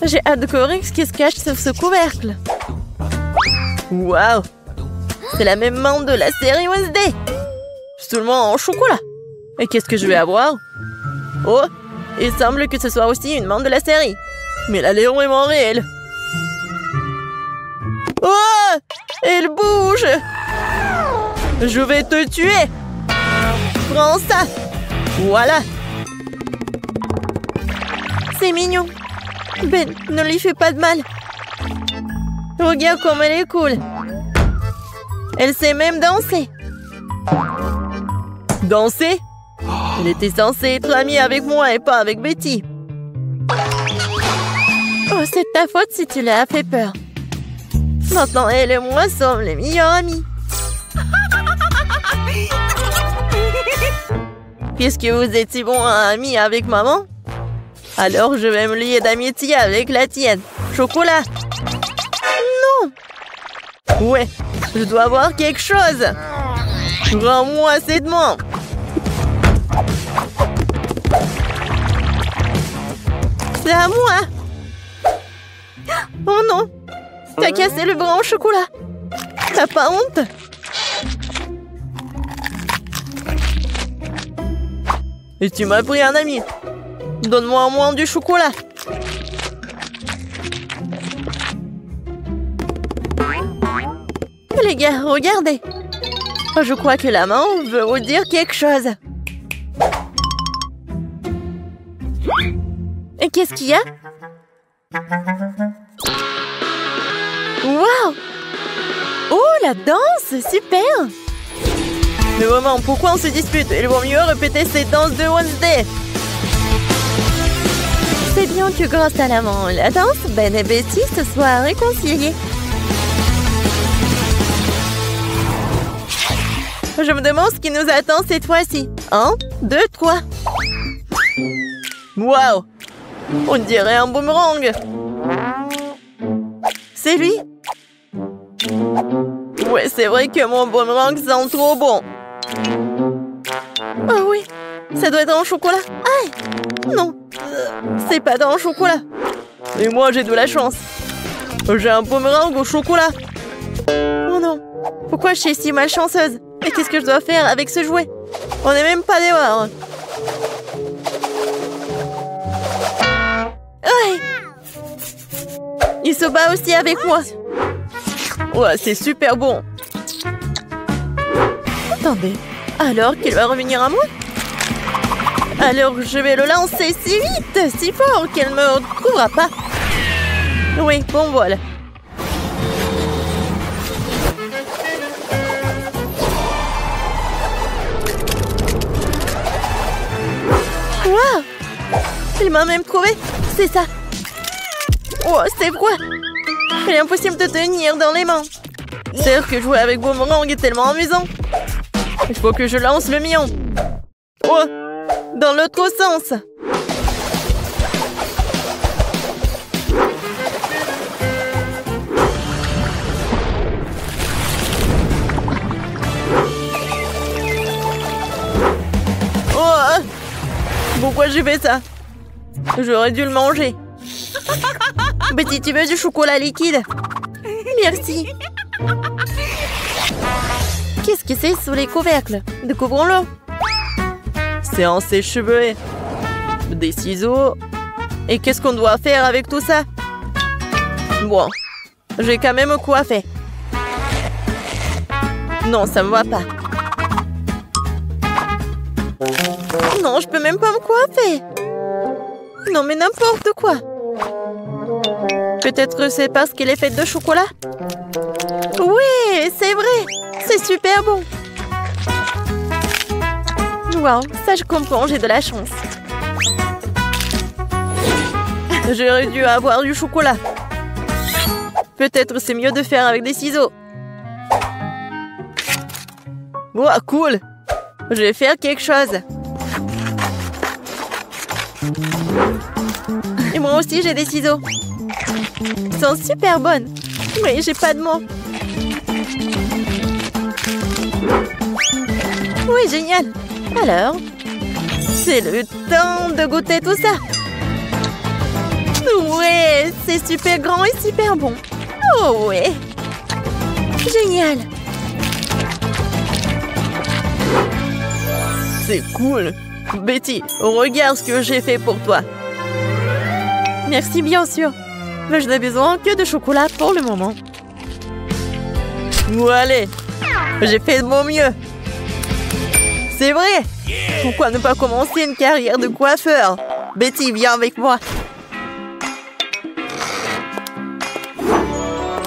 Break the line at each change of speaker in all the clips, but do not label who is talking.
J'ai hâte de découvrir ce qui se cache sous ce couvercle. Waouh! C'est la même menthe de la série Wednesday. Seulement en chocolat. Et qu'est-ce que je vais avoir? Oh! Il semble que ce soit aussi une menthe de la série. Mais elle a l'air vraiment réelle. Oh! Elle bouge! Je vais te tuer! Prends ça! Voilà! C'est mignon. Ben, ne lui fais pas de mal. Regarde comme elle est cool. Elle sait même danser. Danser? Elle était censée être amie avec moi et pas avec Betty. Oh, c'est ta faute si tu l'as fait peur. Maintenant, elle et moi sommes les meilleurs amis. Puisque vous êtes si bons amis avec maman, alors je vais me lier d'amitié avec la tienne. Chocolat. Non. Ouais, je dois avoir quelque chose. Rends-moi cette menthe. C'est à moi. Oh non. T'as cassé le bras au chocolat. T'as pas honte? Et tu m'as pris un ami. Donne-moi au moins du chocolat. Les gars, regardez. Je crois que la main veut vous dire quelque chose. Et qu'est-ce qu'il y a? Waouh! Oh, la danse! Super! Mais vraiment, pourquoi on se dispute? Il vaut mieux répéter cette danse de Wednesday. C'est bien que grâce à la danse, Ben et Betty se soient réconciliés. Je me demande ce qui nous attend cette fois-ci. 1, 2, 3. Waouh! On dirait un boomerang. C'est lui? Ouais, c'est vrai que mon boomerang sent trop bon. Oh oui, ça doit être en chocolat. Aïe! Non, c'est pas dans le chocolat. Et moi, j'ai de la chance. J'ai un boomerang au chocolat. Oh non, pourquoi je suis si malchanceuse? Et qu'est-ce que je dois faire avec ce jouet? On n'est même pas dehors. Aïe! Il se bat aussi avec moi. Ouais, c'est super bon. Attendez, alors qu'il va revenir à moi? Alors je vais le lancer si vite, si fort qu'elle ne me retrouvera pas. Oui, bon voilà. Waouh! Il m'a même trouvé. C'est ça. Oh, c'est froid. Il est impossible de tenir dans les mains. C'est vrai que jouer avec boomerang est tellement amusant. Il faut que je lance le mien. Oh! Dans l'autre sens. Oh! Pourquoi j'ai fait ça? J'aurais dû le manger. Betty, tu veux du chocolat liquide? Merci. Qu'est-ce que c'est sous les couvercles? Découvrons-le. C'est un sèche-cheveux. Des ciseaux. Et qu'est-ce qu'on doit faire avec tout ça? Bon, j'ai quand même coiffé. Non, ça me va pas. Non, je peux même pas me coiffer. Non, mais n'importe quoi. Peut-être c'est parce qu'elle est faite de chocolat? Oui, c'est vrai. C'est super bon. Wow, ça je comprends, j'ai de la chance. J'aurais dû avoir du chocolat. Peut-être c'est mieux de faire avec des ciseaux. Wow, cool. Je vais faire quelque chose. Et moi aussi j'ai des ciseaux. Ils sont super bonnes. Mais j'ai pas de mots. Oui, génial. Alors, c'est le temps de goûter tout ça. Ouais, c'est super grand et super bon. Oh ouais. Génial. C'est cool. Betty, regarde ce que j'ai fait pour toi. Merci, bien sûr. Mais je n'ai besoin que de chocolat pour le moment. Ou allez, j'ai fait de mon mieux. C'est vrai. Pourquoi ne pas commencer une carrière de coiffeur? Betty, viens avec moi.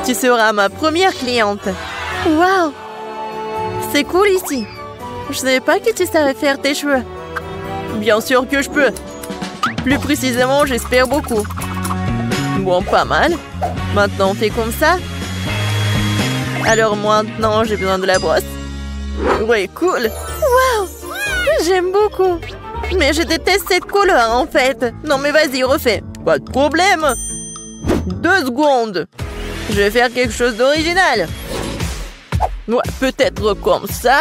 Tu seras ma première cliente. Waouh! C'est cool ici. Je ne savais pas que tu savais faire tes cheveux. Bien sûr que je peux. Plus précisément, j'espère beaucoup. Bon, pas mal. Maintenant, on fait comme ça. Alors maintenant, j'ai besoin de la brosse. Ouais, cool. Waouh! J'aime beaucoup. Mais je déteste cette couleur, en fait. Non, mais vas-y, refais. Pas de problème. 2 secondes. Je vais faire quelque chose d'original. Ouais, peut-être comme ça.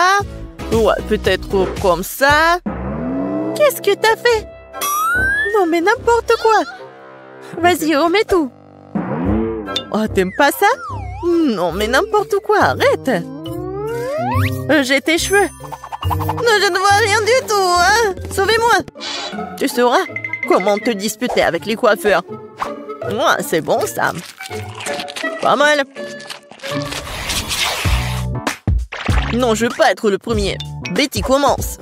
Ouais, peut-être comme ça. Qu'est-ce que t'as fait? Non, mais n'importe quoi. Vas-y, remets tout. Oh, t'aimes pas ça? Non, mais n'importe quoi, arrête. J'ai tes cheveux. Non, je ne vois rien du tout, hein. Sauvez-moi. Tu sauras comment te disputer avec les coiffeurs. Ouais, c'est bon, ça. Pas mal. Non, je veux pas être le premier. Betty, commence.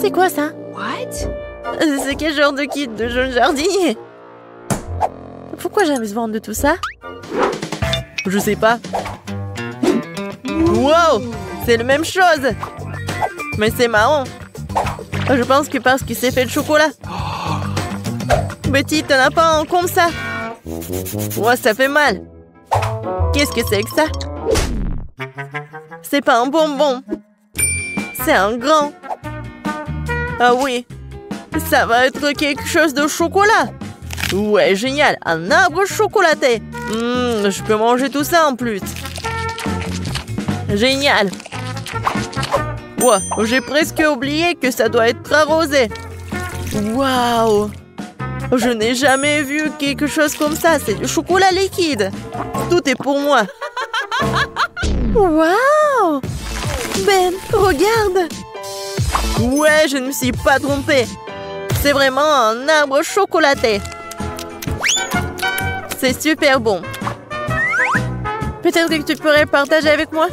C'est quoi ça? What? C'est quel genre de kit de jeune jardinier? Pourquoi j'ai besoin de tout ça? Je sais pas. Wow! C'est la même chose! Mais c'est marrant. Je pense que parce qu'il s'est fait de chocolat. Betty, t'en as pas un comme ça? Ouais, ça fait mal. Qu'est-ce que c'est que ça? C'est pas un bonbon. C'est un grand. Ah oui. Ça va être quelque chose de chocolat. Ouais, génial. Un arbre chocolaté. Je peux manger tout ça en plus. Génial. Ouais, j'ai presque oublié que ça doit être arrosé. Waouh. Je n'ai jamais vu quelque chose comme ça. C'est du chocolat liquide. Tout est pour moi. Waouh. Ben, regarde. Ouais, je ne me suis pas trompée. C'est vraiment un arbre chocolaté. C'est super bon. Peut-être que tu pourrais partager avec moi?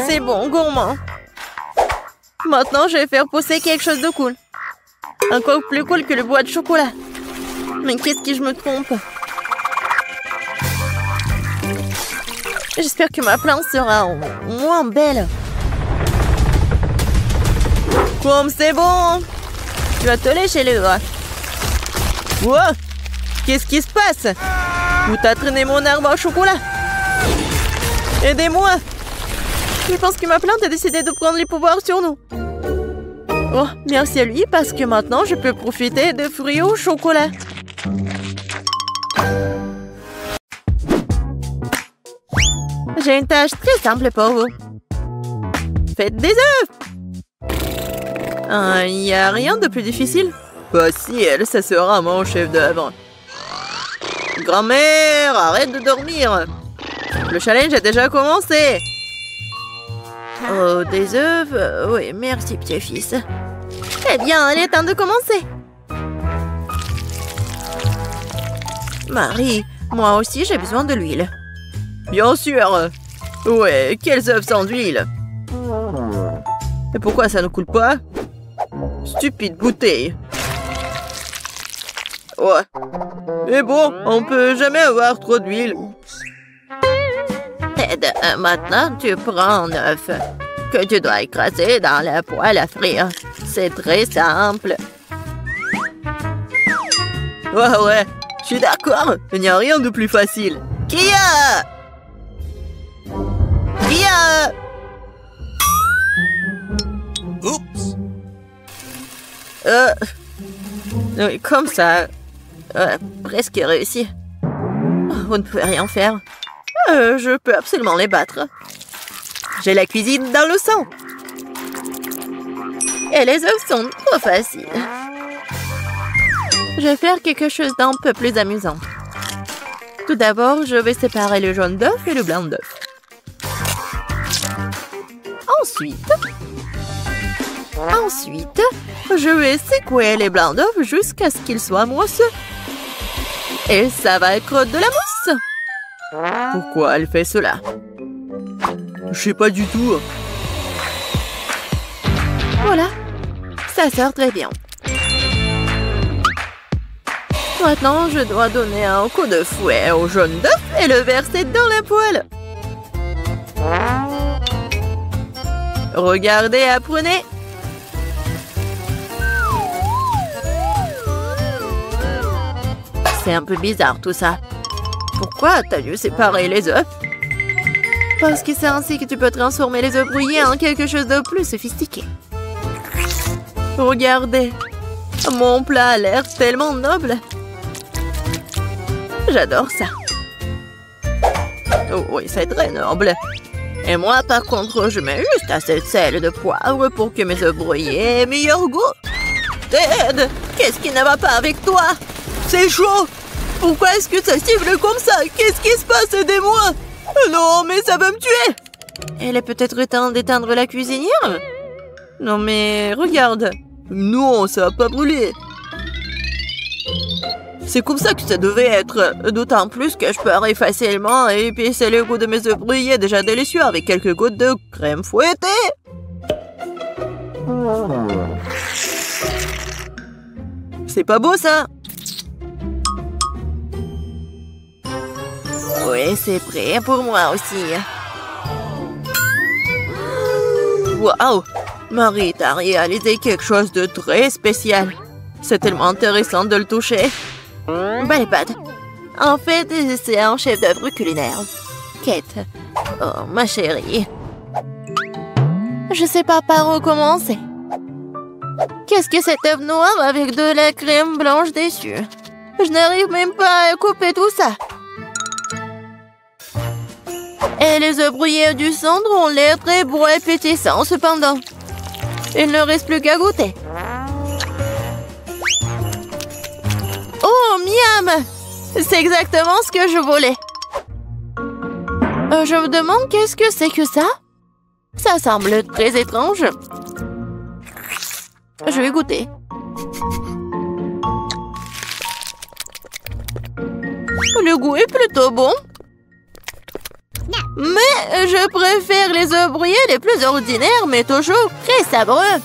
C'est bon, gourmand. Maintenant, je vais faire pousser quelque chose de cool. Encore plus cool que le bois de chocolat. Mais qu'est-ce que je me trompe? J'espère que ma plante sera moins belle. Comme c'est bon. Tu vas te lécher les doigts. Wow. Qu'est-ce qui se passe? Où t'as traîné mon arbre au chocolat? Aidez-moi. Je pense que ma plante a décidé de prendre les pouvoirs sur nous. Oh, merci à lui parce que maintenant je peux profiter de fruits au chocolat. J'ai une tâche très simple pour vous. Faites des œufs. Il n'y a rien de plus difficile. Facile, ça sera mon chef d'œuvre. Grand-mère, arrête de dormir. Le challenge a déjà commencé. Oh, des œufs? Oui, merci, petit-fils. Eh bien, il est temps de commencer. Marie, moi aussi, j'ai besoin de l'huile. Bien sûr. Ouais, quels œufs sans huile? Et pourquoi ça ne coule pas? Stupide bouteille. Ouais. Mais bon, on peut jamais avoir trop d'huile. Ted, maintenant, tu prends un œuf que tu dois écraser dans la poêle à frire. C'est très simple. Ouais, je suis d'accord. Il n'y a rien de plus facile. Kia! Oups! Oui, comme ça. Presque réussi. Vous ne pouvez rien faire. Je peux absolument les battre. J'ai la cuisine dans le sang. Et les œufs sont trop faciles. Je vais faire quelque chose d'un peu plus amusant. Tout d'abord, je vais séparer le jaune d'œuf et le blanc d'œuf. Ensuite, je vais secouer les blancs d'œuf jusqu'à ce qu'ils soient mousseux. Et ça va être de la mousse. Pourquoi elle fait cela? Je sais pas du tout. Voilà, ça sort très bien. Maintenant, je dois donner un coup de fouet au jaune d'œuf et le verser dans la poêle. Regardez, apprenez. C'est un peu bizarre tout ça. Pourquoi t'as dû séparer les œufs? Parce que c'est ainsi que tu peux transformer les œufs brouillés en quelque chose de plus sophistiqué. Regardez, mon plat a l'air tellement noble. J'adore ça. Oh oui, c'est très noble. Et moi, par contre, je mets juste assez de sel et de poivre pour que mes œufs brouillés aient meilleur goût. Ted, qu'est-ce qui ne va pas avec toi? C'est chaud. Pourquoi est-ce que ça siffle comme ça? Qu'est-ce qui se passe? Aidez-moi. Non, mais ça va me tuer. Elle est peut-être temps d'éteindre la cuisinière? Non, mais regarde. Non, ça va pas brûler. C'est comme ça que ça devait être. D'autant plus que je peux facilement épicer le goût de mes œufs brouillés déjà délicieux avec quelques gouttes de crème fouettée. C'est pas beau, ça? Oui, c'est prêt pour moi aussi. Waouh! Marie, t'as réalisé quelque chose de très spécial. C'est tellement intéressant de le toucher. Belle pâte. En fait, c'est un chef-d'œuvre culinaire. Kate. Oh, ma chérie. Je sais pas par où commencer. Qu'est-ce que cet œuf noir avec de la crème blanche dessus? Je n'arrive même pas à couper tout ça. Et les œufs brouillés du centre ont l'air très beaux et pétissants cependant. Il ne reste plus qu'à goûter. Oh, miam! C'est exactement ce que je voulais. Je me demande qu'est-ce que c'est que ça? Ça semble très étrange. Je vais goûter. Le goût est plutôt bon. Mais je préfère les œufs brouillés les plus ordinaires, mais toujours très savoureux.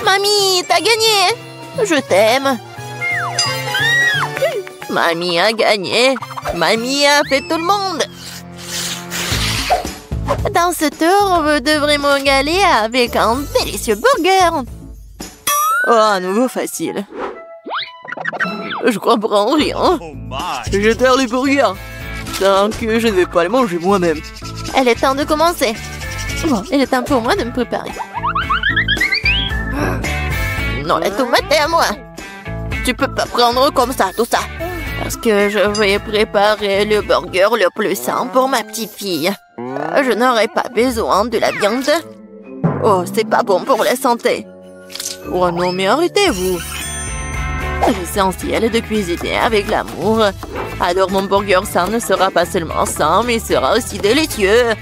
Mamie, t'as gagné! Je t'aime. Mamie a gagné. Mamie a fait tout le monde. Dans ce tour, vous devrez me régaler avec un délicieux burger. Oh, à nouveau facile. Je comprends rien. Je terre les burgers. Tant que je ne vais pas les manger moi-même. Elle est temps de commencer. Bon, il est temps pour moi de me préparer. Non, la tomate est à moi. Tu peux pas prendre comme ça, tout ça. Parce que je vais préparer le burger le plus sain pour ma petite fille. Je n'aurai pas besoin de la viande. Oh, c'est pas bon pour la santé. Oh non, mais arrêtez-vous. L'essentiel est de cuisiner avec l'amour. Alors mon burger sain ne sera pas seulement sain, mais sera aussi délicieux.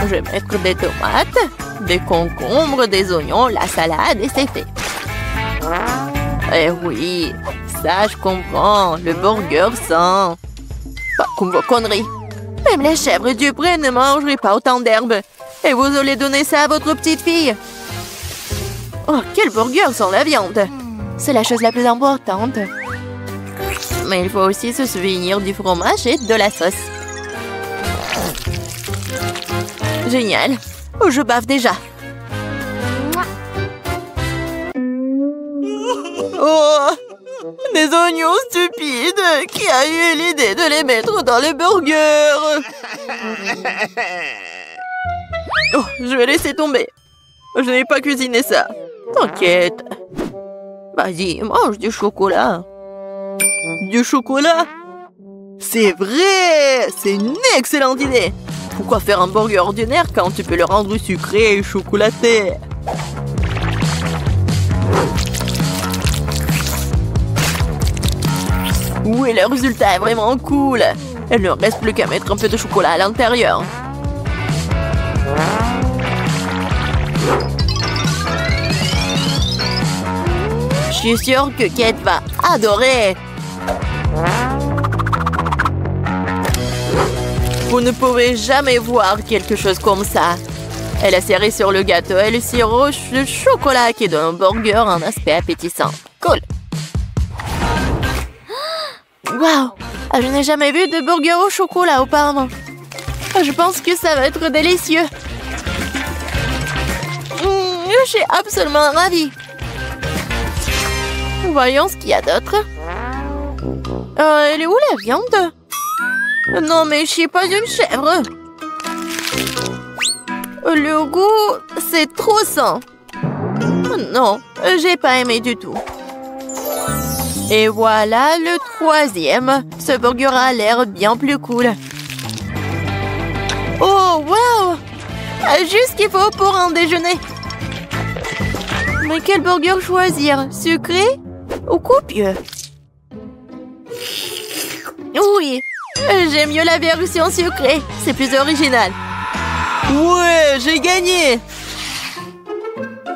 Je vais mettre des tomates, des concombres, des oignons, la salade et c'est fait. Eh oui, ça je comprends, le burger sain. Pas comme vos conneries. Même les chèvres du pré ne mangeraient pas autant d'herbes. Et vous allez donner ça à votre petite fille. Oh, quel burger sans la viande. C'est la chose la plus importante. Mais il faut aussi se souvenir du fromage et de la sauce. Génial. Oh, je bave déjà. Oh, des oignons stupides. Qui a eu l'idée de les mettre dans les burgers? Oh, je vais laisser tomber. Je n'ai pas cuisiné ça. T'inquiète. Vas-y, mange du chocolat. Du chocolat? C'est vrai! C'est une excellente idée. Pourquoi faire un burger ordinaire quand tu peux le rendre sucré et chocolaté? Oui, le résultat est vraiment cool. Il ne reste plus qu'à mettre un peu de chocolat à l'intérieur. Je suis sûre que Kate va adorer. Vous ne pouvez jamais voir quelque chose comme ça. Elle a serré sur le gâteau et le sirop de chocolat qui donne au burger un aspect appétissant. Cool. Waouh! Je n'ai jamais vu de burger au chocolat auparavant. Je pense que ça va être délicieux. Je suis absolument ravie. Voyons ce qu'il y a d'autre. Elle est où la viande? Non, mais je suis pas une chèvre. Le goût, c'est trop sain. Non, j'ai pas aimé du tout. Et voilà le troisième. Ce burger a l'air bien plus cool. Oh, wow! Juste ce qu'il faut pour un déjeuner. Mais quel burger choisir? Sucré ou copieux? Oui, j'aime mieux la version sucrée. C'est plus original. Ouais, j'ai gagné!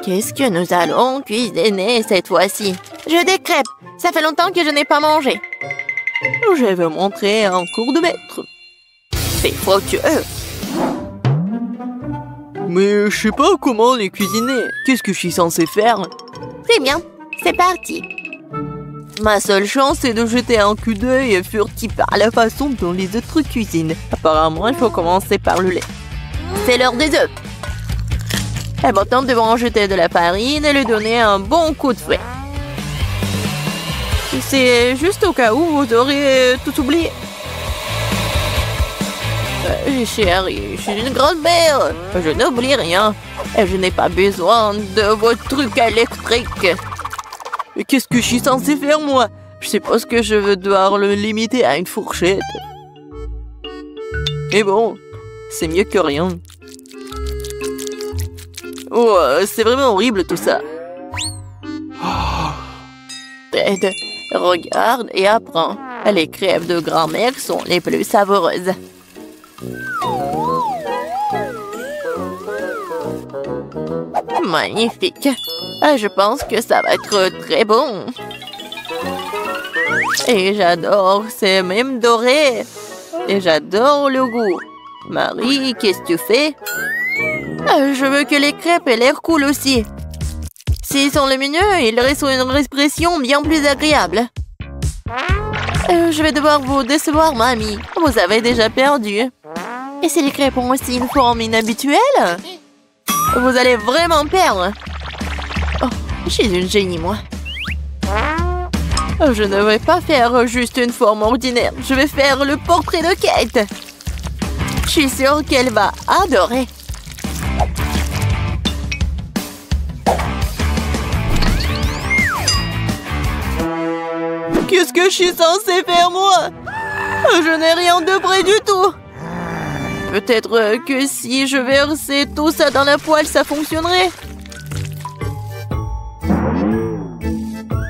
Qu'est-ce que nous allons cuisiner cette fois-ci? Je veux des crêpes. Ça fait longtemps que je n'ai pas mangé. Je vais montrer un cours de maître. C'est fructueux. Mais je sais pas comment les cuisiner. Qu'est-ce que je suis censé faire? C'est bien, c'est parti. Ma seule chance est de jeter un coup d'œil furtif à la façon dont les autres cuisinent. Apparemment, il faut commencer par le lait. C'est l'heure des œufs. Et maintenant, nous devons en jeter de la farine et lui donner un bon coup de fouet. C'est juste au cas où vous aurez tout oublié. Chérie, je suis une grand-mère. Je n'oublie rien. Et je n'ai pas besoin de vos trucs électriques. Mais qu'est-ce que je suis censée faire, moi? Je suppose que je vais devoir le limiter à une fourchette. Mais bon, c'est mieux que rien. Oh, c'est vraiment horrible tout ça. Ted, regarde et apprends. Les crêpes de grand-mère sont les plus savoureuses. Magnifique. Je pense que ça va être très bon. Et j'adore, c'est même doré. Et j'adore le goût. Marie, qu'est-ce que tu fais? Je veux que les crêpes aient l'air cool aussi. S'ils sont le mieux, ils restent une expression bien plus agréable. Je vais devoir vous décevoir, mamie. Vous avez déjà perdu. Et si les crêpes ont aussi une forme inhabituelle? Vous allez vraiment perdre. Oh, je suis une génie, moi. Je ne vais pas faire juste une forme ordinaire. Je vais faire le portrait de Kate. Je suis sûre qu'elle va adorer. Qu'est-ce que je suis censée faire, moi? Je n'ai rien de près du tout. Peut-être que si je versais tout ça dans la poêle, ça fonctionnerait.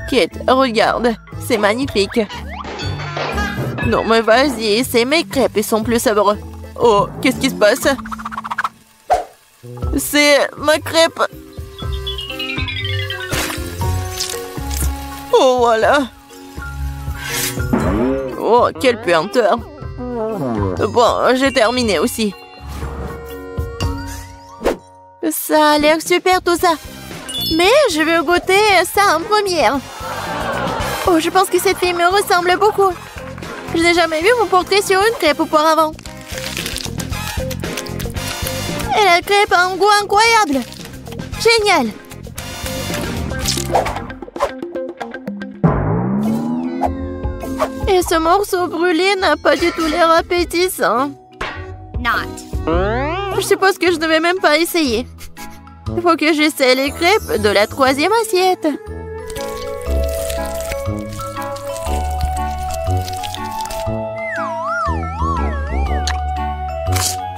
Kate, regarde. C'est magnifique. Non, mais vas-y, c'est mes crêpes, ils sont plus savoureux. Oh, qu'est-ce qui se passe? C'est ma crêpe. Oh, voilà. Oh, quelle puanteur. Bon, j'ai terminé aussi. Ça a l'air super tout ça. Mais je veux goûter ça en première. Oh, je pense que cette fille me ressemble beaucoup. Je n'ai jamais vu mon portrait sur une crêpe auparavant. Et la crêpe a un goût incroyable. Génial. Et ce morceau brûlé n'a pas du tout l'air appétissant. Je suppose que je ne vais même pas essayer. Il faut que j'essaie les crêpes de la troisième assiette.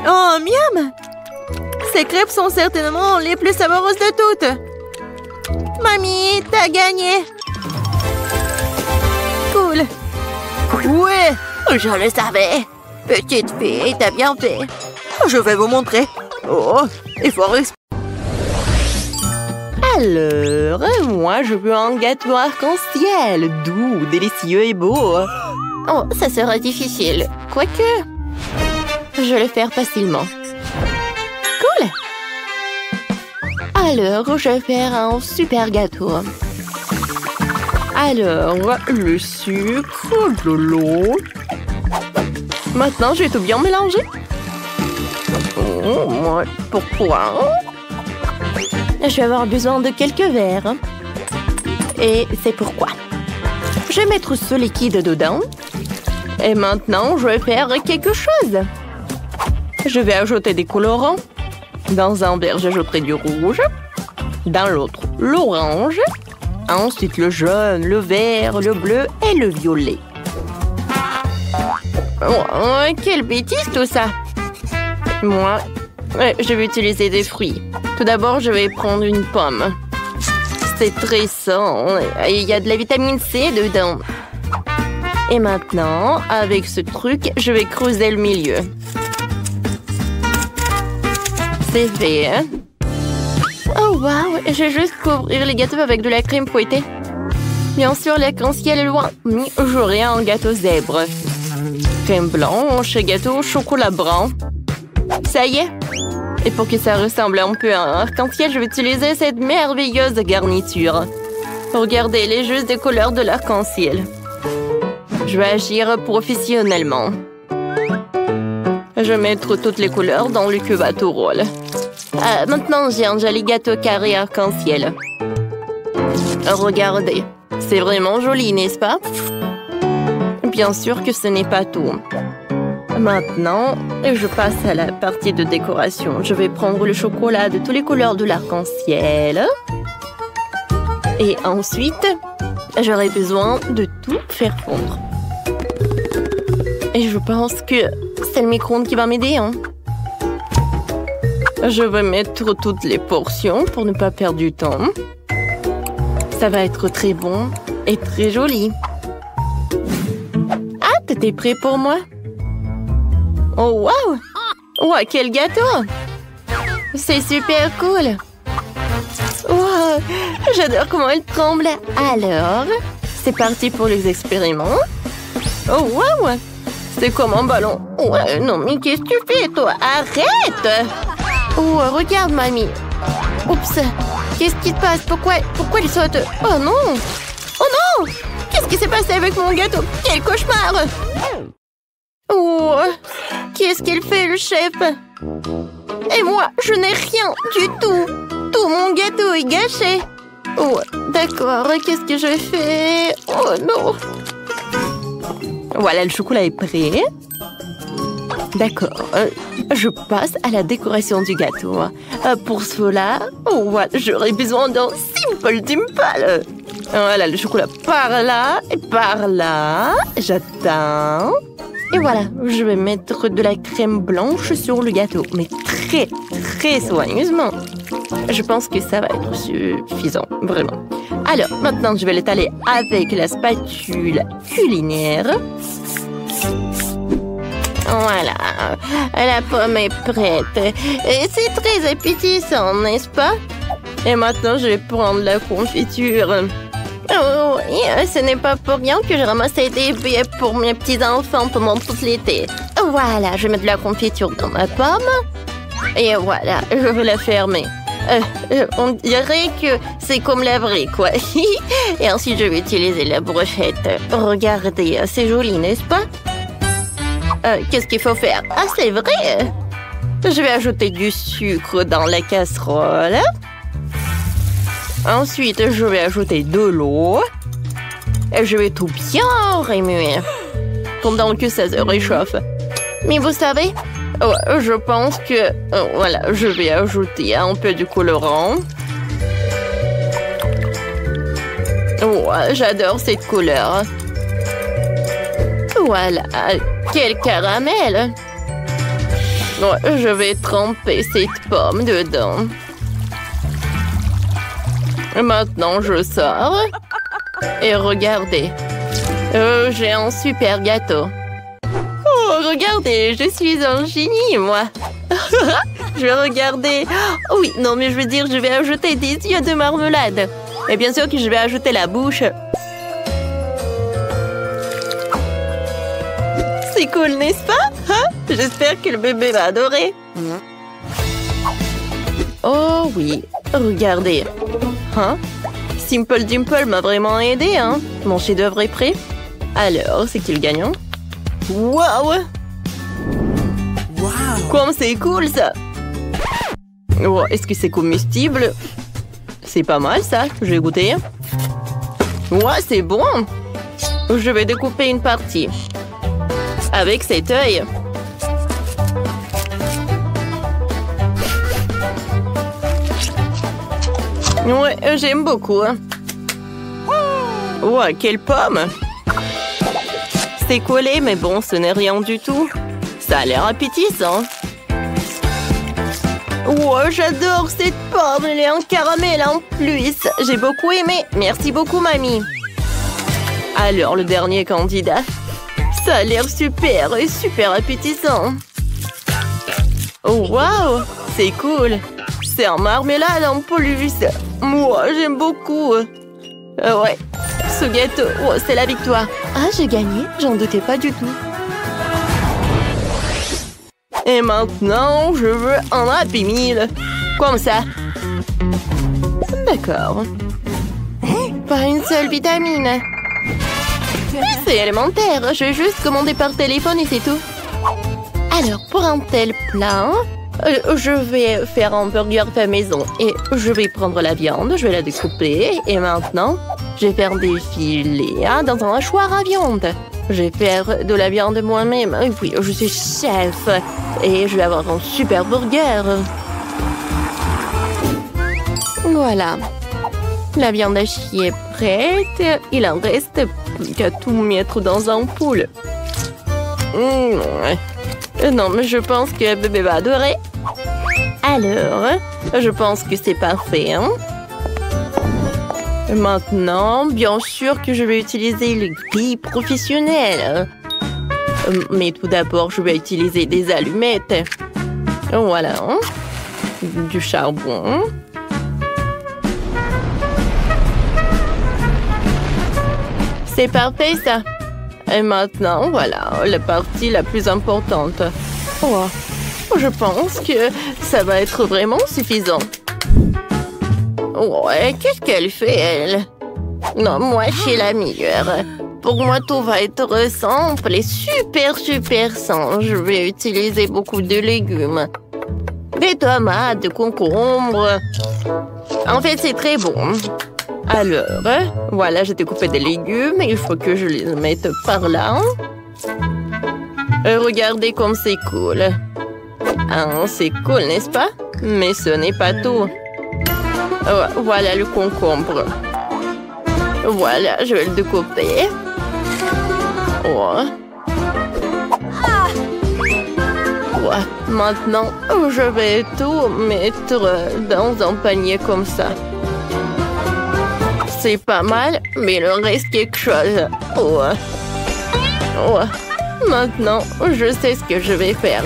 Oh, miam! Ces crêpes sont certainement les plus savoureuses de toutes. Mamie, t'as gagné. Cool. Ouais, je le savais. Petite fille, t'as bien fait. Je vais vous montrer. Oh, il faut respirer. Alors, moi, je veux un gâteau arc-en-ciel, doux, délicieux et beau. Oh, ça sera difficile. Quoique, je vais le faire facilement. Cool. Alors, je vais faire un super gâteau. Alors, le sucre, de l'eau. Maintenant, je vais tout bien mélanger. Oh, pourquoi? Je vais avoir besoin de quelques verres. Et c'est pourquoi. Je vais mettre ce liquide dedans. Et maintenant, je vais faire quelque chose. Je vais ajouter des colorants. Dans un verre, j'ajouterai du rouge. Dans l'autre, l'orange. Ensuite, le jaune, le vert, le bleu et le violet. Oh, quelle bêtise tout ça! Moi, je vais utiliser des fruits. Tout d'abord, je vais prendre une pomme. C'est très sain. Il y a de la vitamine C dedans. Et maintenant, avec ce truc, je vais creuser le milieu. C'est fait, hein? Oh, wow! Je vais juste couvrir les gâteaux avec de la crème fouettée. Bien sûr, l'arc-en-ciel est loin. Mais j'aurai un gâteau zèbre. Crème blanche, gâteau au chocolat brun. Ça y est. Et pour que ça ressemble un peu à un arc-en-ciel, je vais utiliser cette merveilleuse garniture. Regardez, elle est juste des couleurs de l'arc-en-ciel. Je vais agir professionnellement. Je vais mettre toutes les couleurs dans le cube à tout rôle. Maintenant, j'ai un joli gâteau carré arc-en-ciel. Regardez, c'est vraiment joli, n'est-ce pas? Bien sûr que ce n'est pas tout. Maintenant, je passe à la partie de décoration. Je vais prendre le chocolat de toutes les couleurs de l'arc-en-ciel. Et ensuite, j'aurai besoin de tout faire fondre. Et je pense que c'est le micro-ondes qui va m'aider, hein? Je vais mettre toutes les portions pour ne pas perdre du temps. Ça va être très bon et très joli. Ah, t'es prêt pour moi? Oh, wow! Wow, quel gâteau! C'est super cool! Wow! J'adore comment elle tremble! Alors, c'est parti pour les expériments. Oh, wow! C'est comme un ballon. Ouais, non, mais qu'est-ce que tu fais, toi? Arrête! Oh, regarde, mamie! Oups! Qu'est-ce qui se passe? Pourquoi il saute? Oh non! Oh non! Qu'est-ce qui s'est passé avec mon gâteau? Quel cauchemar! Oh! Qu'est-ce qu'il fait, le chef? Et moi, je n'ai rien du tout! Tout mon gâteau est gâché! Oh, d'accord, qu'est-ce que je fais? Oh non! Voilà, le chocolat est prêt. D'accord, je passe à la décoration du gâteau. Pour cela, oh, voilà, j'aurais besoin d'un simple dimple. Voilà, le chocolat par là et par là. J'attends. Et voilà, je vais mettre de la crème blanche sur le gâteau, mais très, très soigneusement. Je pense que ça va être suffisant, vraiment. Alors, maintenant, je vais l'étaler avec la spatule culinaire. Voilà, la pomme est prête. Et c'est très appétissant, n'est-ce pas? Et maintenant, je vais prendre la confiture. Oh, et ce n'est pas pour rien que j'ai ramassé des billets pour mes petits-enfants pendant tout l'été. Voilà, je vais mettre de la confiture dans ma pomme. Et voilà, je vais la fermer. On dirait que c'est comme la vraie, quoi. Et ensuite, je vais utiliser la brochette. Regardez, c'est joli, n'est-ce pas? Qu'est-ce qu'il faut faire? Ah, c'est vrai! Je vais ajouter du sucre dans la casserole. Ensuite, je vais ajouter de l'eau. Et je vais tout bien remuer pendant que ça se réchauffe. Mais vous savez, je pense que... voilà, je vais ajouter un peu de colorant. Oh, j'adore cette couleur. Voilà, quel caramel! Ouais, je vais tremper cette pomme dedans. Maintenant, je sors. Et regardez. J'ai un super gâteau. Oh, regardez, je suis un génie, moi. Je vais regarder. Oh, oui, non, mais je veux dire, je vais ajouter des yeux de marmelade. Et bien sûr que je vais ajouter la bouche. C'est cool, n'est-ce pas? Hein? J'espère que le bébé va adorer. Oh oui, regardez. Hein? Simple Dimple m'a vraiment aidé, hein? Mon chef-d'œuvre est prêt. Alors, c'est qui le gagnant? Waouh! Comme c'est cool, ça! Oh, est-ce que c'est comestible? C'est pas mal, ça. Je vais goûter. Ouais, c'est bon. Je vais découper une partie. Avec cet œil. Ouais, j'aime beaucoup. Ouais, quelle pomme! C'est collé, mais bon, ce n'est rien du tout. Ça a l'air appétissant. Ouais, j'adore cette pomme. Elle est en caramel en plus. J'ai beaucoup aimé. Merci beaucoup, mamie. Alors, le dernier candidat. Ça a l'air super et super appétissant. Oh, waouh! C'est cool. C'est en marmelade en plus. Moi, j'aime beaucoup. Ouais, ce gâteau, oh, c'est la victoire. Ah, j'ai gagné, j'en doutais pas du tout. Et maintenant, je veux un Happy Meal. Comme ça. D'accord. Pas une seule vitamine. C'est élémentaire, je vais juste commander par téléphone et c'est tout. Alors, pour un tel plat, je vais faire un burger fait maison. Et je vais prendre la viande, je vais la découper. Et maintenant, je vais faire des filets dans un hachoir à viande. Je vais faire de la viande moi-même. Oui, je suis chef. Et je vais avoir un super burger. Voilà. La viande hachée est prête. Il en reste plus qu'à tout mettre dans un poule. Non, mais je pense que bébé va adorer. Alors, je pense que c'est parfait, hein? Maintenant, bien sûr que je vais utiliser le grille professionnel. Mais tout d'abord, je vais utiliser des allumettes. Voilà. Du charbon. C'est parfait, ça. Et maintenant, voilà, la partie la plus importante. Oh, je pense que ça va être vraiment suffisant. Ouais, qu'est-ce qu'elle fait, elle? Non, moi, je suis la meilleure. Pour moi, tout va être simple et super simple. Je vais utiliser beaucoup de légumes. Des tomates, des concombres. En fait, c'est très bon. Alors, voilà, j'ai découpé des légumes. Il faut que je les mette par là. Regardez comme c'est cool. Ah, c'est cool, n'est-ce pas? Mais ce n'est pas tout. Voilà le concombre. Voilà, je vais le découper. Maintenant, je vais tout mettre dans un panier comme ça. C'est pas mal, mais il reste quelque chose. Maintenant, je sais ce que je vais faire.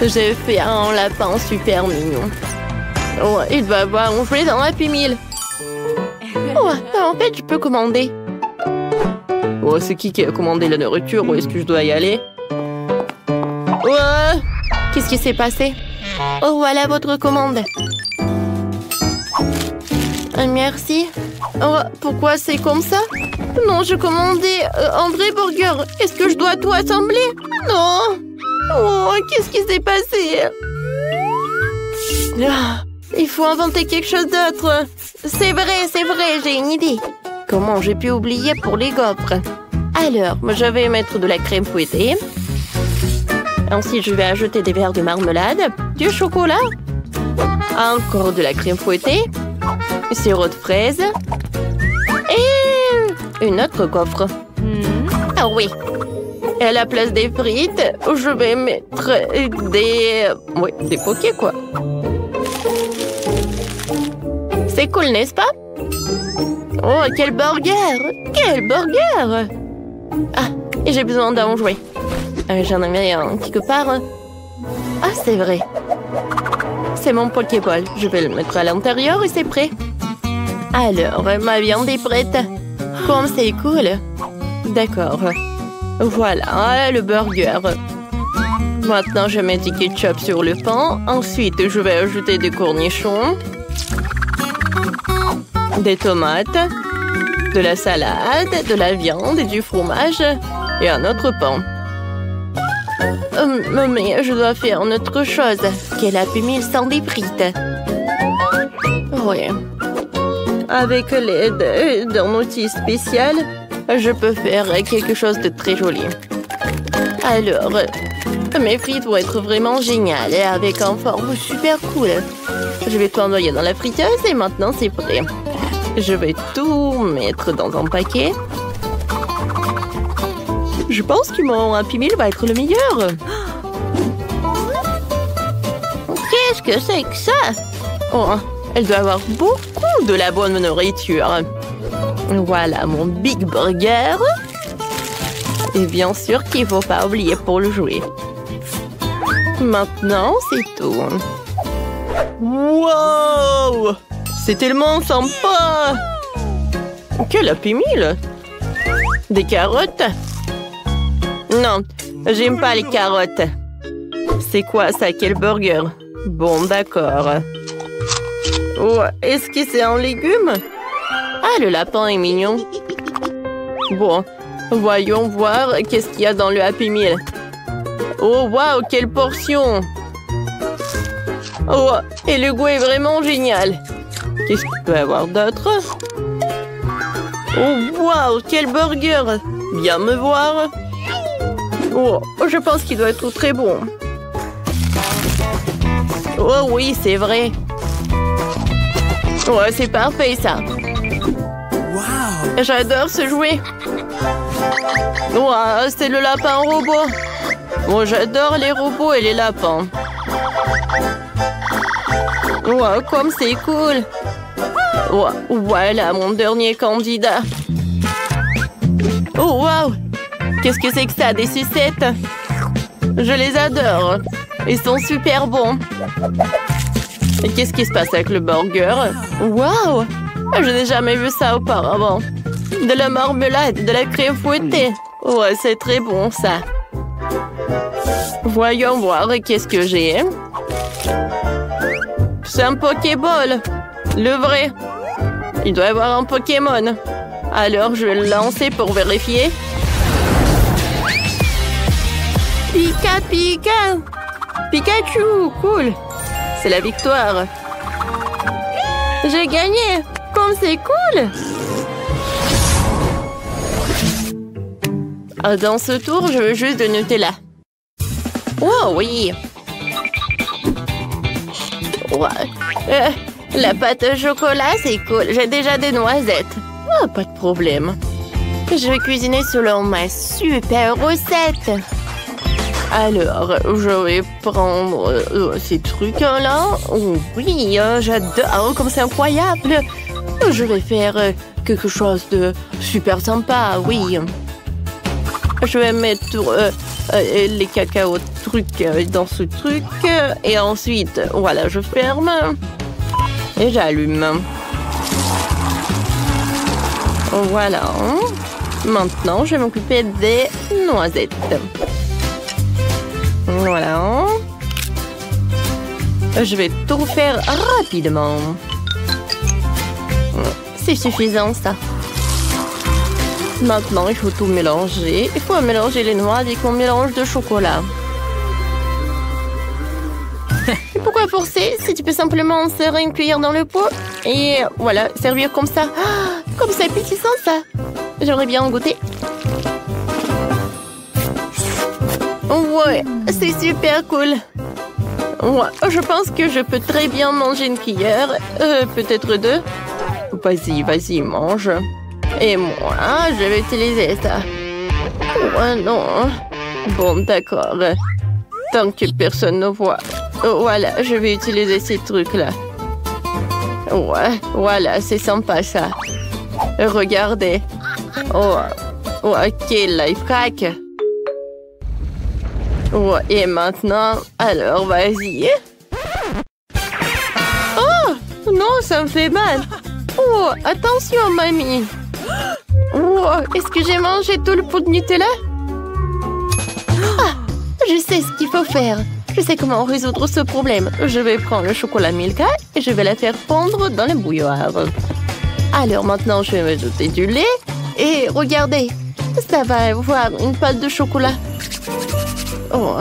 J'ai fait un lapin super mignon. Il va avoir un jouet dans Happy Meal. En fait, je peux commander. C'est qui a commandé la nourriture? Où est-ce que je dois y aller? Qu'est-ce qui s'est passé? Oh, voilà votre commande. Merci. Pourquoi c'est comme ça? Non, je commandais un vrai burger. Est-ce que je dois tout assembler? Non. Qu'est-ce qui s'est passé? Il faut inventer quelque chose d'autre. C'est vrai, j'ai une idée. Comment j'ai pu oublier pour les gaufres? Alors, je vais mettre de la crème fouettée. Ensuite, je vais ajouter des verres de marmelade, du chocolat, encore de la crème fouettée, sirop de fraise et une autre gaufre. Ah oui. Et à la place des frites, je vais mettre des... Oui, des pokés, quoi. C'est cool, n'est-ce pas? Oh, quel burger! Quel burger! Ah, et j'ai besoin d'en jouer. J'en avais un quelque part. Ah, c'est vrai. C'est mon Pokéball. Je vais le mettre à l'intérieur et c'est prêt. Alors, ma viande est prête. Comme c'est cool. D'accord. Voilà, le burger. Maintenant, je mets du ketchup sur le pain. Ensuite, je vais ajouter des cornichons, des tomates, de la salade, de la viande et du fromage et un autre pain. Mais je dois faire une autre chose. Quelle a pu mille sans des frites? Oui. Avec l'aide d'un outil spécial, je peux faire quelque chose de très joli. Alors, mes frites vont être vraiment géniales et avec un forme super cool. Je vais tout envoyer dans la friteuse et maintenant c'est prêt. Je vais tout mettre dans un paquet. Je pense que mon Happy Meal va être le meilleur. Qu'est-ce que c'est que ça? Oh, elle doit avoir beaucoup de la bonne nourriture. Voilà mon Big Burger. Et bien sûr qu'il ne faut pas oublier pour le jouer. Maintenant, c'est tout. Wow! C'est tellement sympa! Quel Happy Meal! Des carottes? Non, j'aime pas les carottes. C'est quoi ça? Quel burger? Bon, d'accord. Oh, est-ce que c'est un légume? Ah, le lapin est mignon. Bon, voyons voir qu'est-ce qu'il y a dans le Happy Meal. Oh, waouh, quelle portion! Oh, et le goût est vraiment génial. Qu'est-ce qu'il peut y avoir d'autre? Oh, waouh, quel burger! Viens me voir. Oh, je pense qu'il doit être très bon. Oh oui, c'est vrai. Ouais, c'est parfait, ça. Wow. J'adore ce jouet. Wow, c'est le lapin robot. Moi, j'adore les robots et les lapins. Wow, comme c'est cool. Wow, voilà mon dernier candidat. Oh, wow. Qu'est-ce que c'est que ça, des sucettes? Je les adore. Ils sont super bons. Et qu'est-ce qui se passe avec le burger? Waouh! Je n'ai jamais vu ça auparavant. De la marmelade, de la crème fouettée. Ouais, c'est très bon, ça. Voyons voir qu'est-ce que j'ai. C'est un Pokéball. Le vrai. Il doit y avoir un Pokémon. Alors, je vais le lancer pour vérifier. Pika Pika! Pikachu! Cool! C'est la victoire! J'ai gagné! Comme c'est cool! Dans ce tour, je veux juste de Nutella. Oh oui! Ouais. La pâte au chocolat, c'est cool. J'ai déjà des noisettes. Oh, pas de problème. Je vais cuisiner selon ma super recette. Alors, je vais prendre ces trucs-là. Oh, oui, j'adore, comme c'est incroyable. Je vais faire quelque chose de super sympa, oui. Je vais mettre les cacao trucs dans ce truc. Et ensuite, voilà, je ferme. Et j'allume. Voilà. Maintenant, je vais m'occuper des noisettes. Voilà. Je vais tout faire rapidement. C'est suffisant, ça. Maintenant, il faut tout mélanger. Il faut mélanger les noix dès qu'on mélange de chocolat. Et pourquoi forcer si tu peux simplement insérer une cuillère dans le pot et voilà, servir comme ça. Ah, comme c'est appétissant, ça. J'aimerais bien en goûter. Ouais, c'est super cool. Ouais, je pense que je peux très bien manger une cuillère. Peut-être deux. Vas-y, vas-y, mange. Et moi, je vais utiliser ça. Ouais, non.
Bon, d'accord. Tant que personne ne voit. Voilà, je vais utiliser ces trucs-là. Ouais, voilà, c'est sympa ça. Regardez. Oh, quel lifehack. Oh, et maintenant, alors vas-y. Oh, non, ça me fait mal. Oh, attention, mamie. Oh, est-ce que j'ai mangé tout le pot de Nutella? Ah, je sais ce qu'il faut faire. Je sais comment résoudre ce problème. Je vais prendre le chocolat Milka et je vais la faire fondre dans le bouilloire. Alors maintenant, je vais me ajouter du lait. Et regardez, ça va avoir une pâte de chocolat. Oh.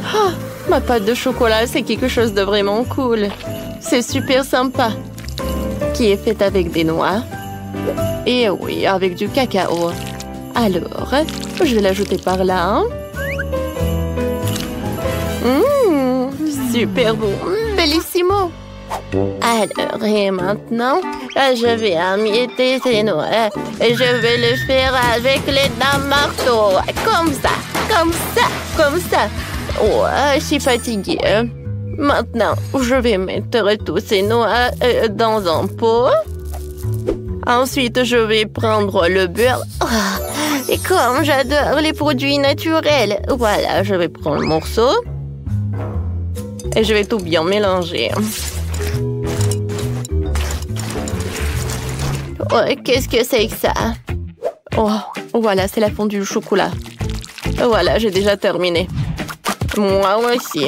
Ah, ma pâte de chocolat, c'est quelque chose de vraiment cool. C'est super sympa. Qui est faite avec des noix. Et oui, avec du cacao. Alors, je vais l'ajouter par là. Super bon. Bellissimo. Alors, et maintenant, je vais emietter ces noix. Et je vais le faire avec les dents marteau. Comme ça, comme ça, comme ça. Oh, je suis fatiguée. Maintenant, je vais mettre tous ces noix dans un pot. Ensuite, je vais prendre le beurre. Oh, et comme j'adore les produits naturels. Voilà, je vais prendre le morceau. Et je vais tout bien mélanger. Oh, qu'est-ce que c'est que ça? Oh, voilà, c'est la fondue au chocolat. Voilà, j'ai déjà terminé. Moi aussi.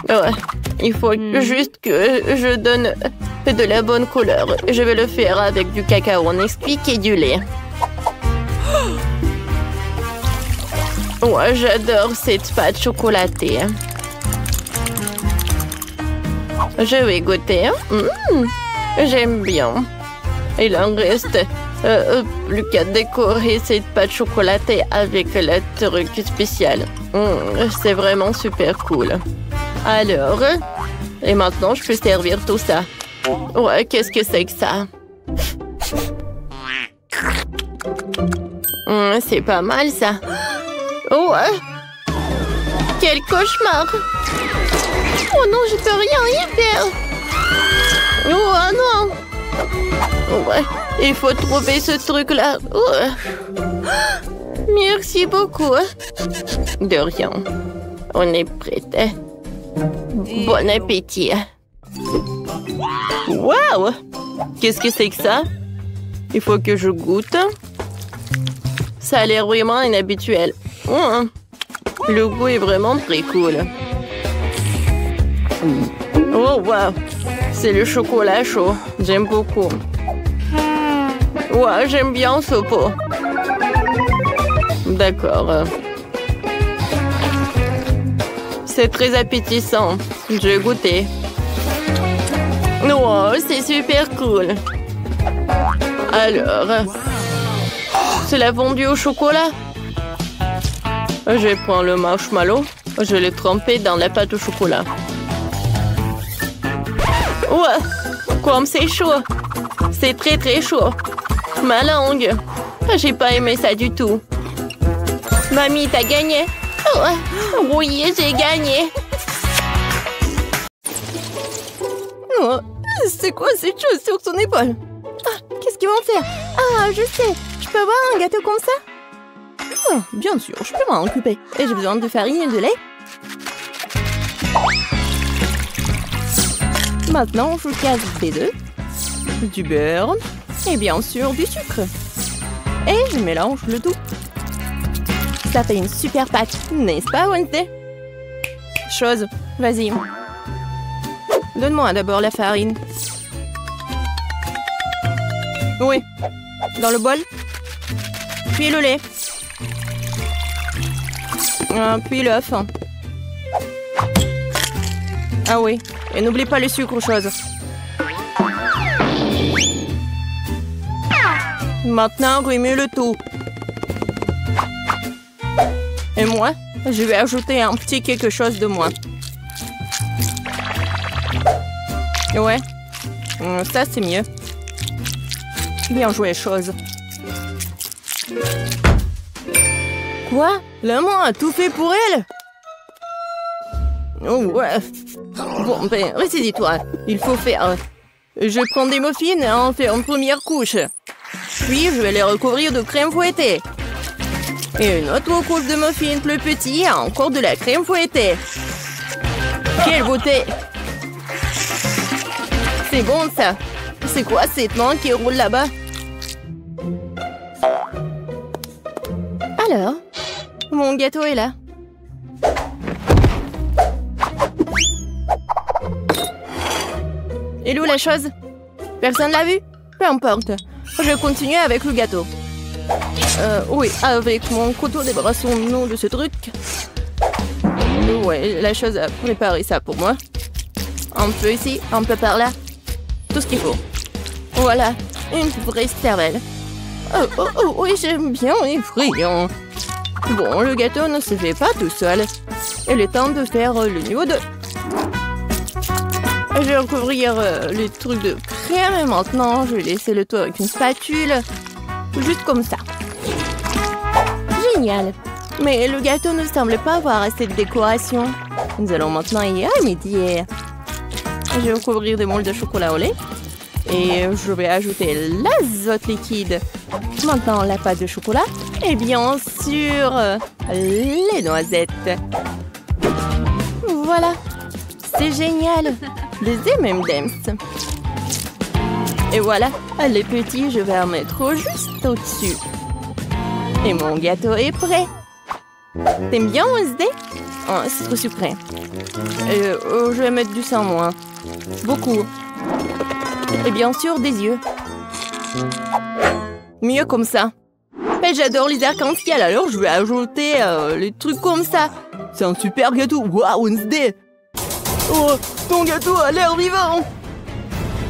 Ouais, il faut juste que je donne de la bonne couleur. Je vais le faire avec du cacao Nesquik et du lait. Ouais, j'adore cette pâte chocolatée. Je vais goûter. J'aime bien. Il en reste plus qu'à décorer cette pâte chocolatée avec le truc spécial. C'est vraiment super cool. Alors, et maintenant, je peux servir tout ça. Ouais, qu'est-ce que c'est que ça? C'est pas mal, ça. Ouais. Quel cauchemar! Oh non, je peux rien y faire! Oh non! Ouais, il faut trouver ce truc-là. Merci beaucoup. De rien. On est prête. Bon appétit. Wow! Qu'est-ce que c'est que ça? Il faut que je goûte. Ça a l'air vraiment inhabituel. Le goût est vraiment très cool. Oh, wow! C'est le chocolat chaud. J'aime beaucoup. Ouais, j'aime bien ce pot. D'accord. C'est très appétissant. Je vais goûter. Oh, c'est super cool. Alors, c'est la fondue au chocolat. Je vais prendre le marshmallow. Je vais le tremper dans la pâte au chocolat. Ouais, comme c'est chaud. C'est très très chaud. Ma langue. J'ai pas aimé ça du tout. Mamie, t'as gagné? Oui, j'ai gagné. Oh, c'est quoi cette chose sur son épaule? Qu'est-ce qu'ils vont faire? Je sais. Je peux avoir un gâteau comme ça? Bien sûr, je peux m'en occuper. Et j'ai besoin de farine et de lait. Maintenant, je casse des œufs, du beurre et bien sûr du sucre. Et je mélange le tout. Ça fait une super pâte, n'est-ce pas, Wednesday? Chose, vas-y. Donne-moi d'abord la farine. Oui, dans le bol. Puis le lait. Puis l'œuf. Ah oui, et n'oublie pas le sucre, chose. Maintenant, remue le tout. Et moi, je vais ajouter un petit quelque chose de moi. Ouais, ça c'est mieux. Bien joué, chose. Quoi?
La main a tout fait pour elle. Oh ouais. Bon, ben, ressaisis-toi. Il faut faire... Je prends des muffins et en fais une première couche. Puis, je vais les recouvrir de crème fouettée. Et une autre couche de muffins plus petit et encore de la crème fouettée. Quelle beauté! C'est bon, ça. C'est quoi cette main qui roule là-bas? Alors, mon gâteau est là. Et où la chose? Personne l'a vu? Peu importe. Je continue avec le gâteau. Oui, avec mon couteau, débarrassons-nous de ce truc. Ouais, la chose a préparé ça pour moi. Un peu ici, un peu par là. Tout ce qu'il faut. Voilà, une vraie cervelle. Oh, oui, j'aime bien, effrayant. Bon, le gâteau ne se fait pas tout seul. Il est temps de faire le niveau 2. Je vais recouvrir les trucs de crème et maintenant je vais laisser le tout avec une spatule. Juste comme ça. Génial. Mais le gâteau ne semble pas avoir assez de décoration. Nous allons maintenant y remédier. Je vais recouvrir des moules de chocolat au lait. Et je vais ajouter l'azote liquide. Maintenant la pâte de chocolat. Et bien sûr, les noisettes. Voilà. C'est génial. Des M&M's. Et voilà, les petits, je vais en mettre juste au-dessus. Et mon gâteau est prêt. T'aimes bien Wednesday? Oh, c'est trop sucré. Je vais mettre du sang moins. Beaucoup. Et bien sûr, des yeux. Mieux comme ça. Mais j'adore les arcs-en-ciel, alors je vais ajouter les trucs comme ça. C'est un super gâteau. Waouh, Wednesday! Oh, ton gâteau a l'air vivant!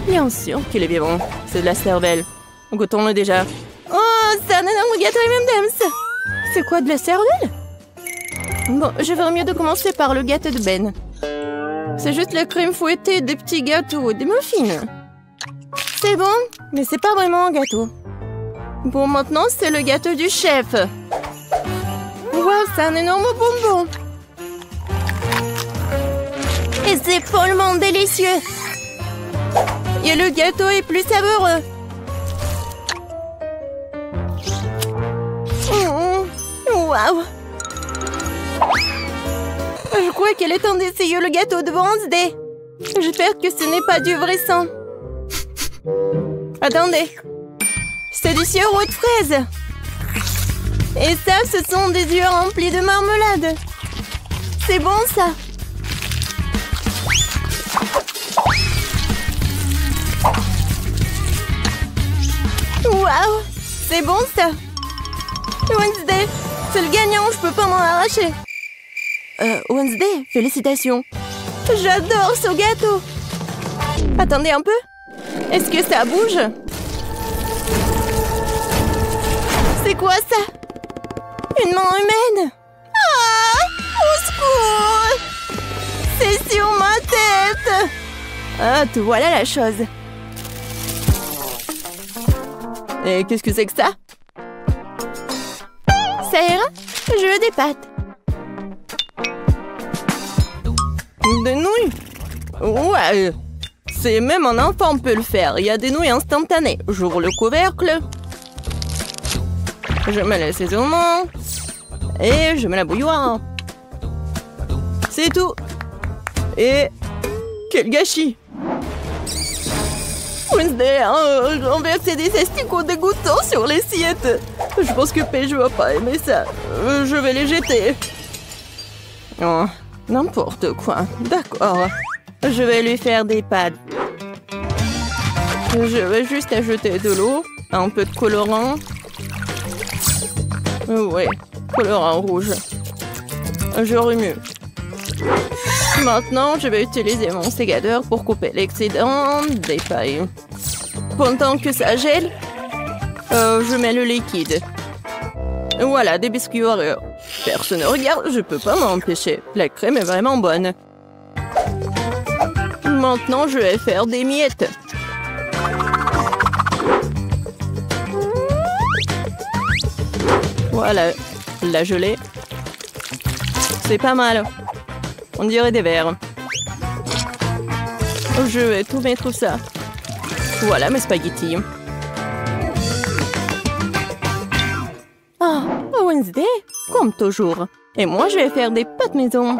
Bien sûr qu'il est vivant. C'est de la cervelle. Goûtons-le déjà. Oh, c'est un énorme gâteau M&M's! C'est quoi, de la cervelle? Bon, je ferais mieux de commencer par le gâteau de Ben. C'est juste la crème fouettée, des petits gâteaux, des muffins. C'est bon, mais c'est pas vraiment un gâteau. Bon, maintenant, c'est le gâteau du chef. Wow, c'est un énorme bonbon. Et c'est follement délicieux. Et le gâteau est plus savoureux. Waouh. Je crois qu'il est temps d'essayer le gâteau de Wednesday. J'espère que ce n'est pas du vrai sang. Attendez. C'est du sirop de fraise. Et ça, ce sont des yeux remplis de marmelade. C'est bon, ça. Waouh, c'est bon, ça. Wednesday, c'est le gagnant, je peux pas m'en arracher. Wednesday, félicitations. J'adore ce gâteau. Attendez un peu. Est-ce que ça bouge? C'est quoi ça? Une main humaine? Ah! Au secours! C'est sur ma tête! Ah, te voilà la chose. Et qu'est-ce que c'est que ça? Ça ira? Je veux des pâtes. Des nouilles? Ouais. C'est même un enfant peut le faire. Il y a des nouilles instantanées. J'ouvre le couvercle. Je mets l'assaisonnement. Et je mets la bouilloire. C'est tout. Et... quel gâchis! Wednesday a renversé des asticots dégoûtants sur l'assiette. Je pense que Paige va pas aimer ça. Je vais les jeter. Oh, n'importe quoi. D'accord. Je vais lui faire des pâtes. Je vais juste ajouter de l'eau, un peu de colorant. Ouais, colorant rouge. Je remue. Maintenant, je vais utiliser mon sécateur pour couper l'excédent des pailles. Pendant que ça gèle, je mets le liquide. Voilà, des biscuits Oreo. Personne ne regarde, je peux pas m'empêcher. La crème est vraiment bonne. Maintenant, je vais faire des miettes. Voilà, la gelée. C'est pas mal. On dirait des verres. Je vais tout mettre ça. Voilà mes spaghettis. Ah, Wednesday, comme toujours. Et moi, je vais faire des pâtes maison.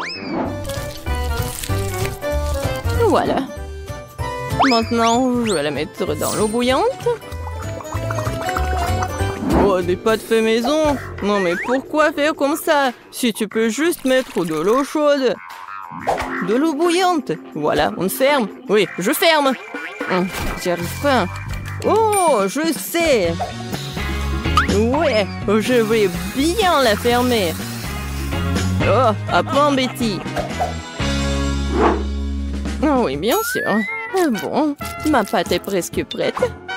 Voilà. Maintenant, je vais la mettre dans l'eau bouillante. Oh, des pâtes fait maison? Non, mais pourquoi faire comme ça? Si tu peux juste mettre de l'eau chaude. De l'eau bouillante. Voilà, on ferme. Oui, je ferme. J'y arrive pas. Oh, je sais. Ouais, je vais bien la fermer. Oh, apprends, Betty. Oh, oui, bien sûr. Bon, ma pâte est presque prête.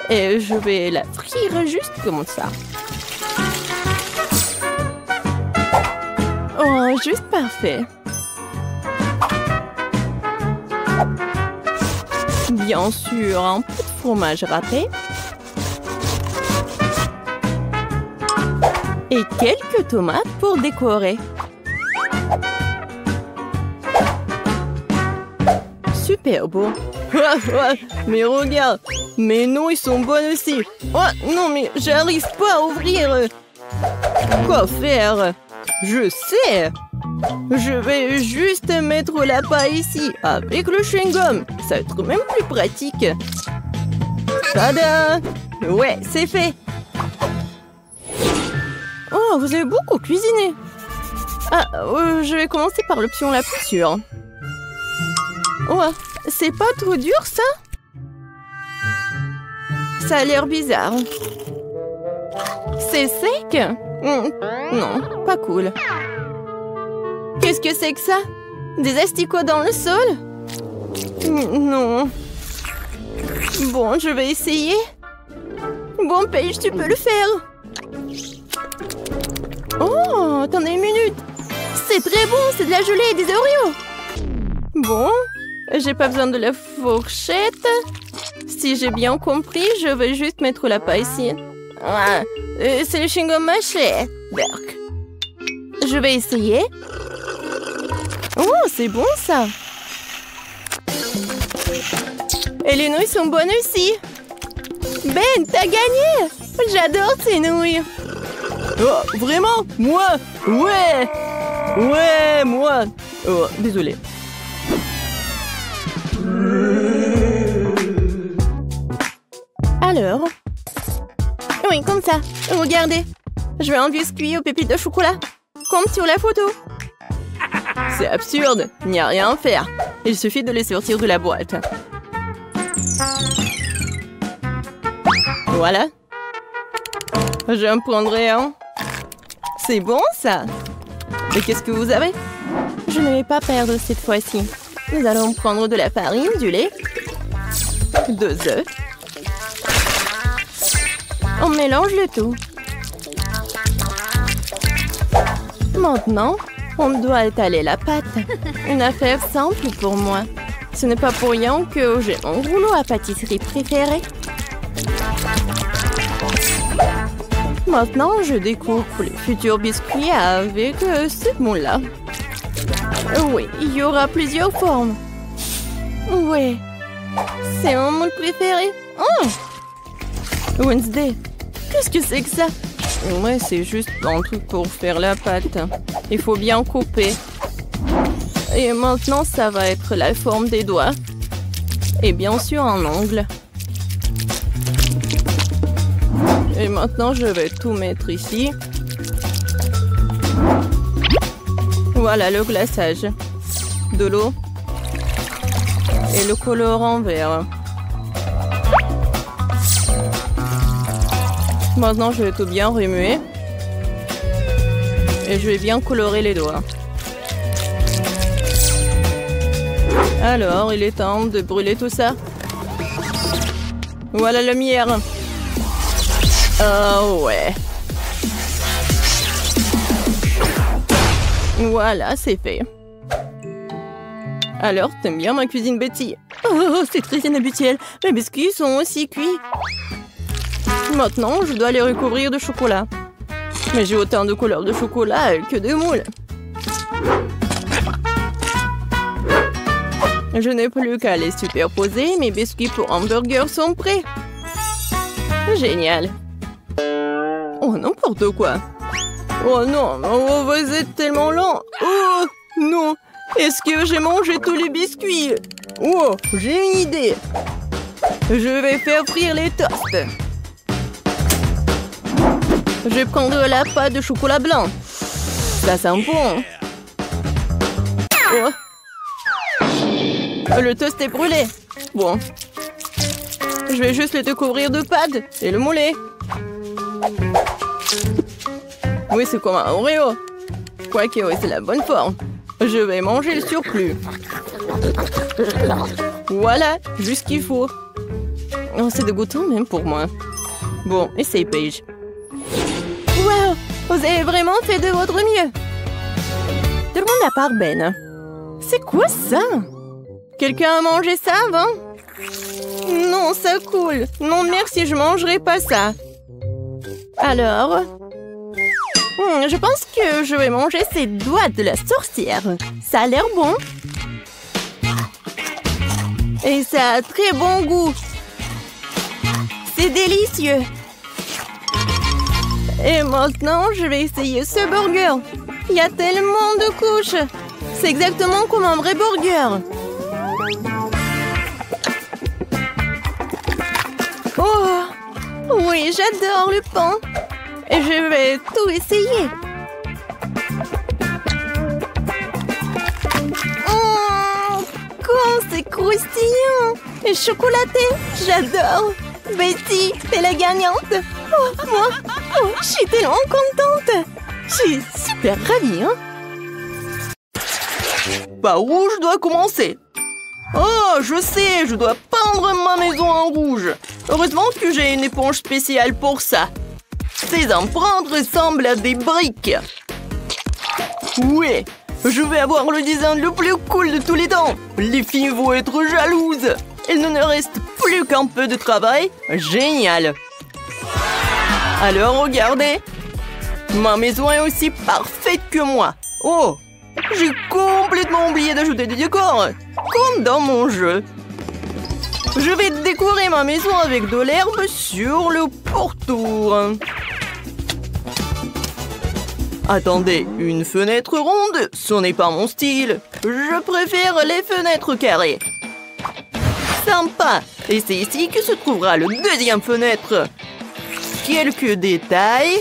Et je vais la frire juste comme ça. Oh, juste parfait. Bien sûr, un peu de fromage râpé. Et quelques tomates pour décorer. Super beau. Mais regarde, mes noix ils sont bonnes aussi. Oh non, mais j'arrive pas à ouvrir. Quoi faire? Je sais. Je vais juste mettre la paille ici avec le chewing-gum. Ça va être même plus pratique. Tada! Ouais, c'est fait. Oh, vous avez beaucoup cuisiné. Ah, je vais commencer par l'option la plus sûre. Ouais, c'est pas trop dur, ça? Ça a l'air bizarre. C'est sec? Non, pas cool. Qu'est-ce que c'est que ça? Des asticots dans le sol? Non. Bon, je vais essayer. Bon, Paige, tu peux le faire. Oh, attendez une minute. C'est très bon, c'est de la gelée et des Oreos. Bon, j'ai pas besoin de la fourchette. Si j'ai bien compris, je vais juste mettre la paille ici. Ah, c'est le chewing-gum mâché. Berk. Je vais essayer. Oh, c'est bon ça. Et les nouilles sont bonnes aussi. Ben, t'as gagné. J'adore ces nouilles. Oh, vraiment? Moi? Ouais. Ouais, moi. Oh, désolé. Alors? Oui, comme ça. Regardez. Je veux un biscuit aux pépites de chocolat. Comme sur la photo. C'est absurde. Il n'y a rien à faire. Il suffit de les sortir de la boîte. Voilà. Je me prendrai un. C'est bon, ça. Et qu'est-ce que vous avez? Je ne vais pas perdre cette fois-ci. Nous allons prendre de la farine, du lait, 2 œufs. On mélange le tout. Maintenant, on doit étaler la pâte. Une affaire simple pour moi. Ce n'est pas pour rien que j'ai mon rouleau à pâtisserie préféré. Maintenant, je découpe les futurs biscuits avec ce moule-là. Oui, il y aura plusieurs formes. Ouais, c'est mon moule préféré. Oh! Wednesday, qu'est-ce que c'est que ça? Ouais, c'est juste un truc pour faire la pâte. Il faut bien couper. Et maintenant, ça va être la forme des doigts. Et bien sûr, un ongle. Et maintenant, je vais tout mettre ici. Voilà le glaçage. De l'eau. Et le colorant vert. Maintenant, je vais tout bien remuer. Et je vais bien colorer les doigts. Alors, il est temps de brûler tout ça. Voilà la lumière. Oh ouais. Voilà, c'est fait. Alors, t'aimes bien ma cuisine, Betty? Oh, c'est très inhabituel. Mes biscuits sont aussi cuits. Maintenant, je dois les recouvrir de chocolat. Mais j'ai autant de couleurs de chocolat que de moules. Je n'ai plus qu'à les superposer. Mes biscuits pour hamburger sont prêts. Génial. Oh, n'importe quoi. Oh non, oh, vous êtes tellement lent. Oh non, est-ce que j'ai mangé tous les biscuits? Oh, j'ai une idée. Je vais faire frire les toasts. Je vais prendre la pâte de chocolat blanc. Ça sent bon. Oh. Le toast est brûlé. Bon. Je vais juste le découvrir de pâte et le mouler. Oui, c'est comme un Oreo. Quoique, oui, c'est la bonne forme. Je vais manger le surplus. Voilà, juste ce qu'il faut. Oh, c'est dégoûtant même pour moi. Bon, essaye, Paige. Wow, vous avez vraiment fait de votre mieux. Tout le monde à part Ben. C'est quoi ça? Quelqu'un a mangé ça avant? Non, ça coule. Non, merci, je mangerai pas ça. Alors? Je pense que je vais manger ces doigts de la sorcière. Ça a l'air bon. Et ça a très bon goût. C'est délicieux. Et maintenant, je vais essayer ce burger. Il y a tellement de couches. C'est exactement comme un vrai burger. Oh, oui, j'adore le pain. Et je vais tout essayer. Oh, comme c'est croustillant. Et chocolaté, j'adore. Betty, t'es la gagnante. Oh, moi, oh, je suis tellement contente. Je suis super ravie, hein. Par où je dois commencer? Oh, je sais, je dois peindre ma maison en rouge. Heureusement que j'ai une éponge spéciale pour ça. Ces empreintes ressemblent à des briques. Oui, je vais avoir le design le plus cool de tous les temps. Les filles vont être jalouses. Il ne nous reste plus qu'un peu de travail. Génial. Alors, regardez. Ma maison est aussi parfaite que moi. Oh, j'ai complètement oublié d'ajouter des décors. Comme dans mon jeu. Je vais décorer ma maison avec de l'herbe sur le pourtour. Attendez, une fenêtre ronde, ce n'est pas mon style. Je préfère les fenêtres carrées. Sympa. Et c'est ici que se trouvera le deuxième fenêtre. Quelques détails.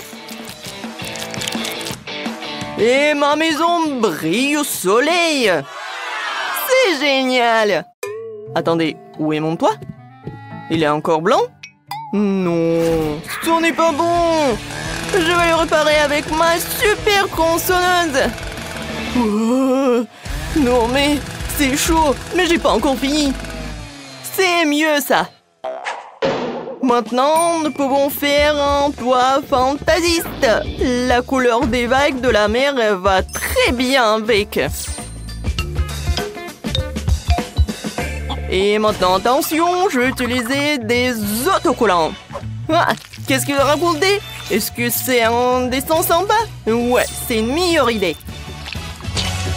Et ma maison brille au soleil. C'est génial. Attendez, où est mon toit? Il est encore blanc? Non, ce n'est pas bon. Je vais le réparer avec ma super tronçonneuse. Oh, non mais, c'est chaud, mais j'ai pas encore fini. C'est mieux ça. Maintenant, nous pouvons faire un toit fantasiste. La couleur des vagues de la mer va très bien avec. Et maintenant, attention, je vais utiliser des autocollants. Ah, qu'est-ce qu'il a raconté? Est-ce que c'est un dessin sympa? Ouais, c'est une meilleure idée.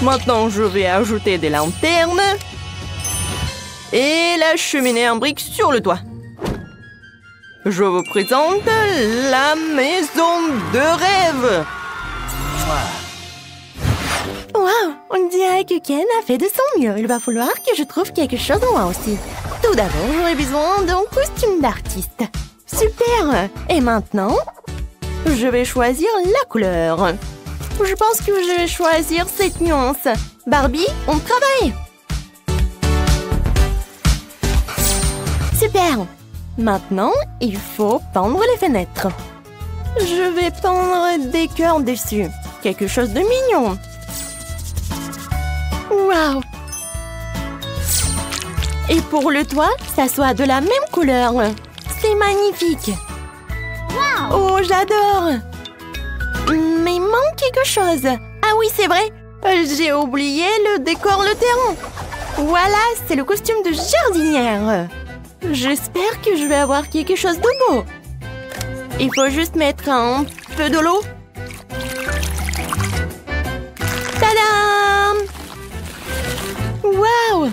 Maintenant, je vais ajouter des lanternes. Et la cheminée en briques sur le toit. Je vous présente la maison de rêve. Wow, on dirait que Ken a fait de son mieux. Il va falloir que je trouve quelque chose moi aussi. Tout d'abord, j'aurai besoin d'un costume d'artiste. Super! Et maintenant, je vais choisir la couleur. Je pense que je vais choisir cette nuance. Barbie, on travaille! Super! Maintenant, il faut peindre les fenêtres. Je vais peindre des cœurs dessus. Quelque chose de mignon. Waouh! Et pour le toit, ça soit de la même couleur. C'est magnifique. Wow. Oh, j'adore. Mais il manque quelque chose. Ah oui, c'est vrai. J'ai oublié le décor, le terrain. Voilà, c'est le costume de jardinière. J'espère que je vais avoir quelque chose de beau. Il faut juste mettre un peu de l'eau. Tadam! Waouh!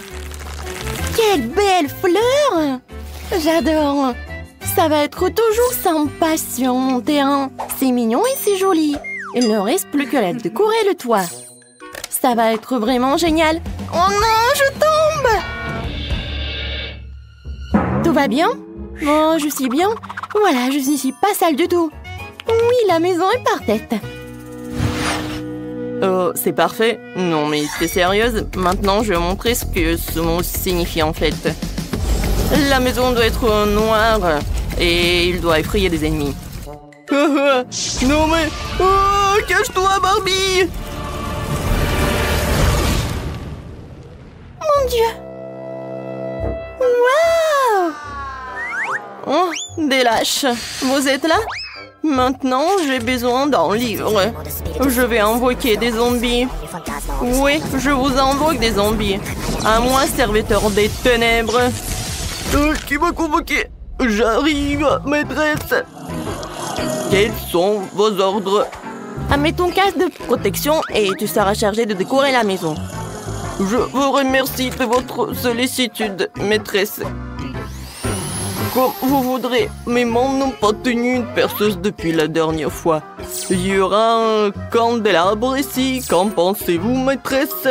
Quelle belle fleur! J'adore! Ça va être toujours sympa sur mon terrain. C'est mignon et c'est joli. Il ne reste plus que à décorer le toit. Ça va être vraiment génial. Oh non, je tombe! Tout va bien? Oh, je suis bien. Voilà, je ne suis pas sale du tout. Oui, la maison est parfaite. Oh, c'est parfait. Non, mais t'es sérieuse? Maintenant, je vais montrer ce que ce mot signifie en fait. La maison doit être noire et il doit effrayer des ennemis. Non mais... Oh, cache-toi, Barbie! Mon Dieu! Waouh! Oh, des lâches. Vous êtes là? Maintenant, j'ai besoin d'un livre. Je vais invoquer des zombies. Oui, je vous invoque des zombies. À moi, serviteur des ténèbres. Qui m'a convoqué? J'arrive, maîtresse. Quels sont vos ordres? Mets ton casque de protection et tu seras chargé de décorer la maison. Je vous remercie de votre sollicitude, maîtresse. Comme vous voudrez, mes mains n'ont pas tenu une perceuse depuis la dernière fois. Il y aura un candélabre ici. Qu'en pensez-vous, maîtresse?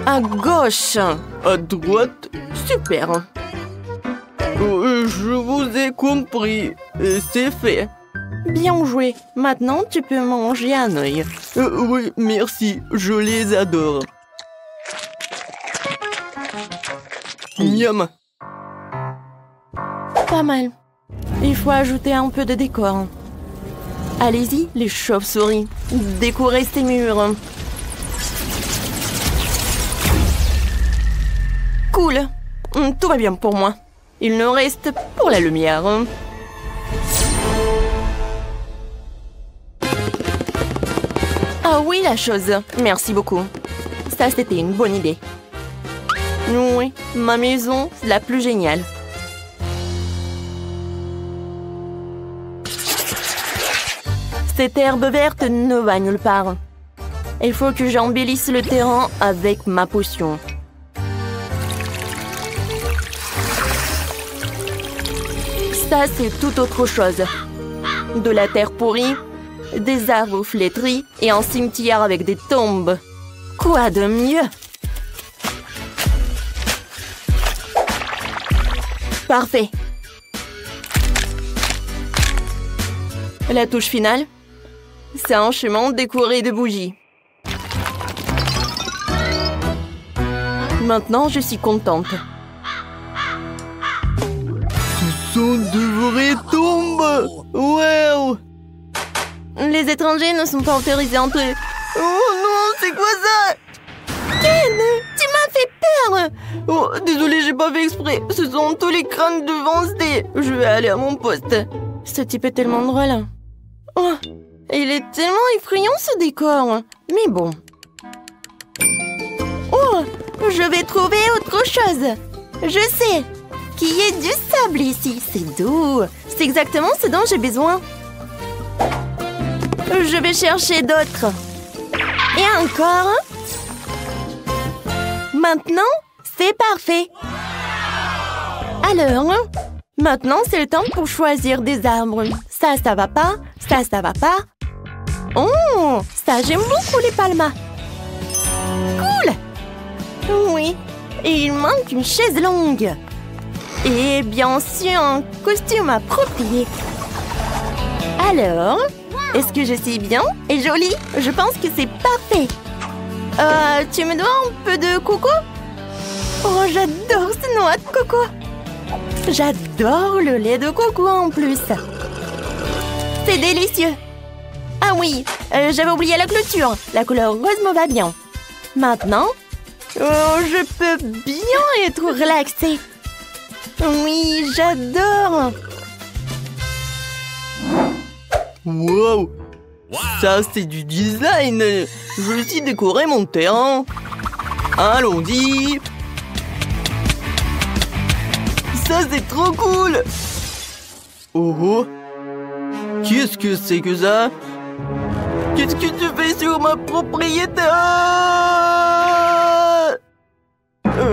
À gauche. À droite. Super. Je vous ai compris. C'est fait. Bien joué. Maintenant, tu peux manger un œil. Oui, merci. Je les adore. Miam. Pas mal. Il faut ajouter un peu de décor. Allez-y, les chauves-souris. Décorez ces murs. Cool. Tout va bien pour moi. Il nous reste pour la lumière. Ah oui, la chose. Merci beaucoup. Ça, c'était une bonne idée. Oui, ma maison, la plus géniale. Cette herbe verte ne va nulle part. Il faut que j'embellisse le terrain avec ma potion. Ça, c'est tout autre chose. De la terre pourrie, des arbres flétris et un cimetière avec des tombes. Quoi de mieux? Parfait. La touche finale, c'est un chemin décoré de bougies. Maintenant, je suis contente. Ce sont de vraies tombes! Wow! Les étrangers ne sont pas autorisés à entrer. Oh non, c'est quoi ça? Ken, tu m'as fait peur! Oh, désolé, j'ai pas fait exprès. Ce sont tous les crânes de Wednesday. Je vais aller à mon poste. Ce type est tellement drôle. Oh, il est tellement effrayant ce décor. Mais bon. Oh, je vais trouver autre chose. Je sais. Qu'il y ait du sable ici. C'est doux. C'est exactement ce dont j'ai besoin. Je vais chercher d'autres. Et encore. Maintenant, c'est parfait. Alors, maintenant, c'est le temps pour choisir des arbres. Ça va pas. Ça va pas. Oh, ça, j'aime beaucoup les palmas. Cool. Oui, et il manque une chaise longue. Et bien sûr, un costume approprié. Alors, est-ce que je suis bien et jolie? Je pense que c'est parfait. Tu me dois un peu de coco? Oh, j'adore ces noix de coco. J'adore le lait de coco en plus. C'est délicieux. Ah oui, j'avais oublié la clôture. La couleur rose me va bien. Maintenant, je peux bien être relaxée. Oui, j'adore. Wow, ça c'est du design. Je vais aussi décorer mon terrain. Allons-y. Ça c'est trop cool. Oh oh. Qu'est-ce que c'est que ça? Qu'est-ce que tu fais sur ma propriété?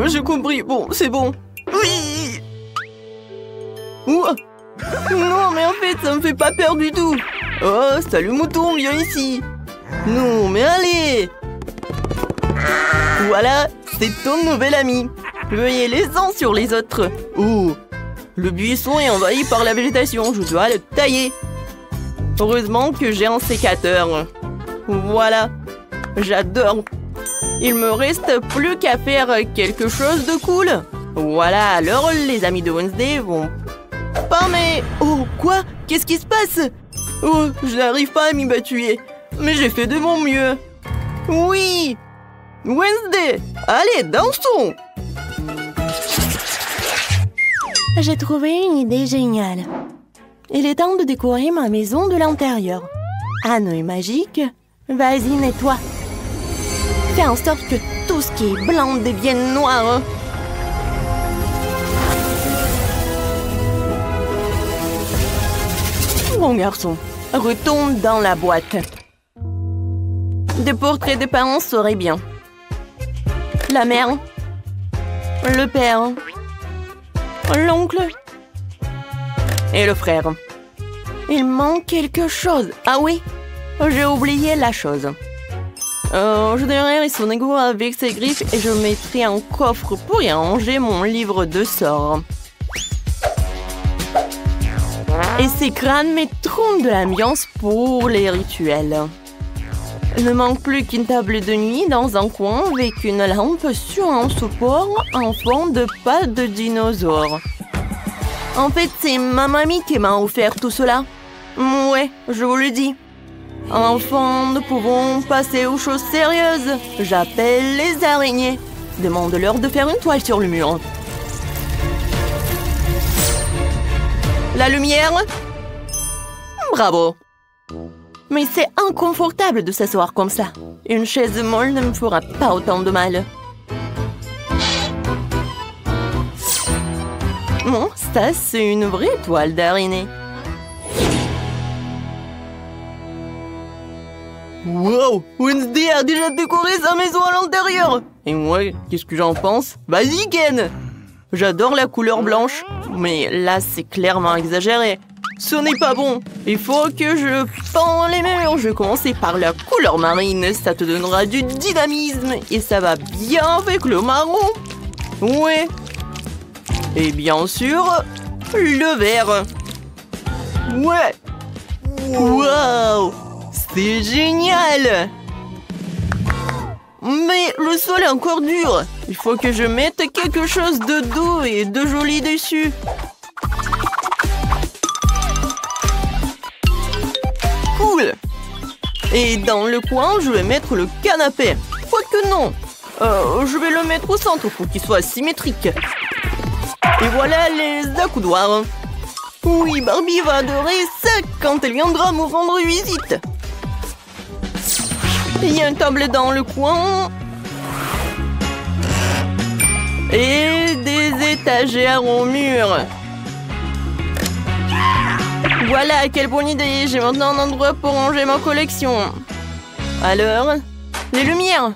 J'ai compris. Bon, c'est bon. Oui. Ouah. Non, mais en fait, ça me fait pas peur du tout. Oh, salut mouton, viens ici. Non, mais allez. Voilà, c'est ton nouvel ami. Veuillez les uns sur les autres. Oh, le buisson est envahi par la végétation. Je dois le tailler. Heureusement que j'ai un sécateur. Voilà, j'adore. Il me reste plus qu'à faire quelque chose de cool. Voilà, alors les amis de Wednesday vont... Pas mais... Oh, quoi? Qu'est-ce qui se passe? Oh, je n'arrive pas à m'y battuer. Mais j'ai fait de mon mieux. Oui! Wednesday, allez, dansons! J'ai trouvé une idée géniale. Il est temps de décorer ma maison de l'intérieur. Anneau magique, vas-y, nettoie. Fais en sorte que tout ce qui est blanc devienne noir. Bon garçon, retourne dans la boîte. Des portraits de parents seraient bien. La mère, le père, l'oncle et le frère. Il manque quelque chose. Ah oui, j'ai oublié la chose. Je donnerai son égo avec ses griffes et je mettrai un coffre pour y ranger mon livre de sorts. Et ces crânes mettront de l'ambiance pour les rituels. Il ne manque plus qu'une table de nuit dans un coin avec une lampe sur un support en forme de pattes de dinosaure. En fait, c'est ma mamie qui m'a offert tout cela. Ouais, je vous le dis. Enfin, nous pouvons passer aux choses sérieuses. J'appelle les araignées. Demande-leur de faire une toile sur le mur. La lumière? Bravo. Mais c'est inconfortable de s'asseoir comme ça. Une chaise molle ne me fera pas autant de mal. Bon, ça, c'est une vraie toile d'araignée. Wow! Wednesday a déjà décoré sa maison à l'intérieur! Et moi, qu'est-ce que j'en pense? Vas-y, Ken! J'adore la couleur blanche, mais là, c'est clairement exagéré. Ce n'est pas bon. Il faut que je peins les murs. Je vais commencer par la couleur marine. Ça te donnera du dynamisme et ça va bien avec le marron. Ouais. Et bien sûr, le vert. Ouais. Wow! C'est génial! Mais le sol est encore dur. Il faut que je mette quelque chose de doux et de joli dessus. Cool! Et dans le coin, je vais mettre le canapé. Quoique non. Je vais le mettre au centre pour qu'il soit symétrique. Et voilà les accoudoirs. Oui, Barbie va adorer ça quand elle viendra me rendre visite. Il y a une table dans le coin. Et des étagères au mur. Voilà, quelle bonne idée. J'ai maintenant un endroit pour ranger ma collection. Alors, les lumières.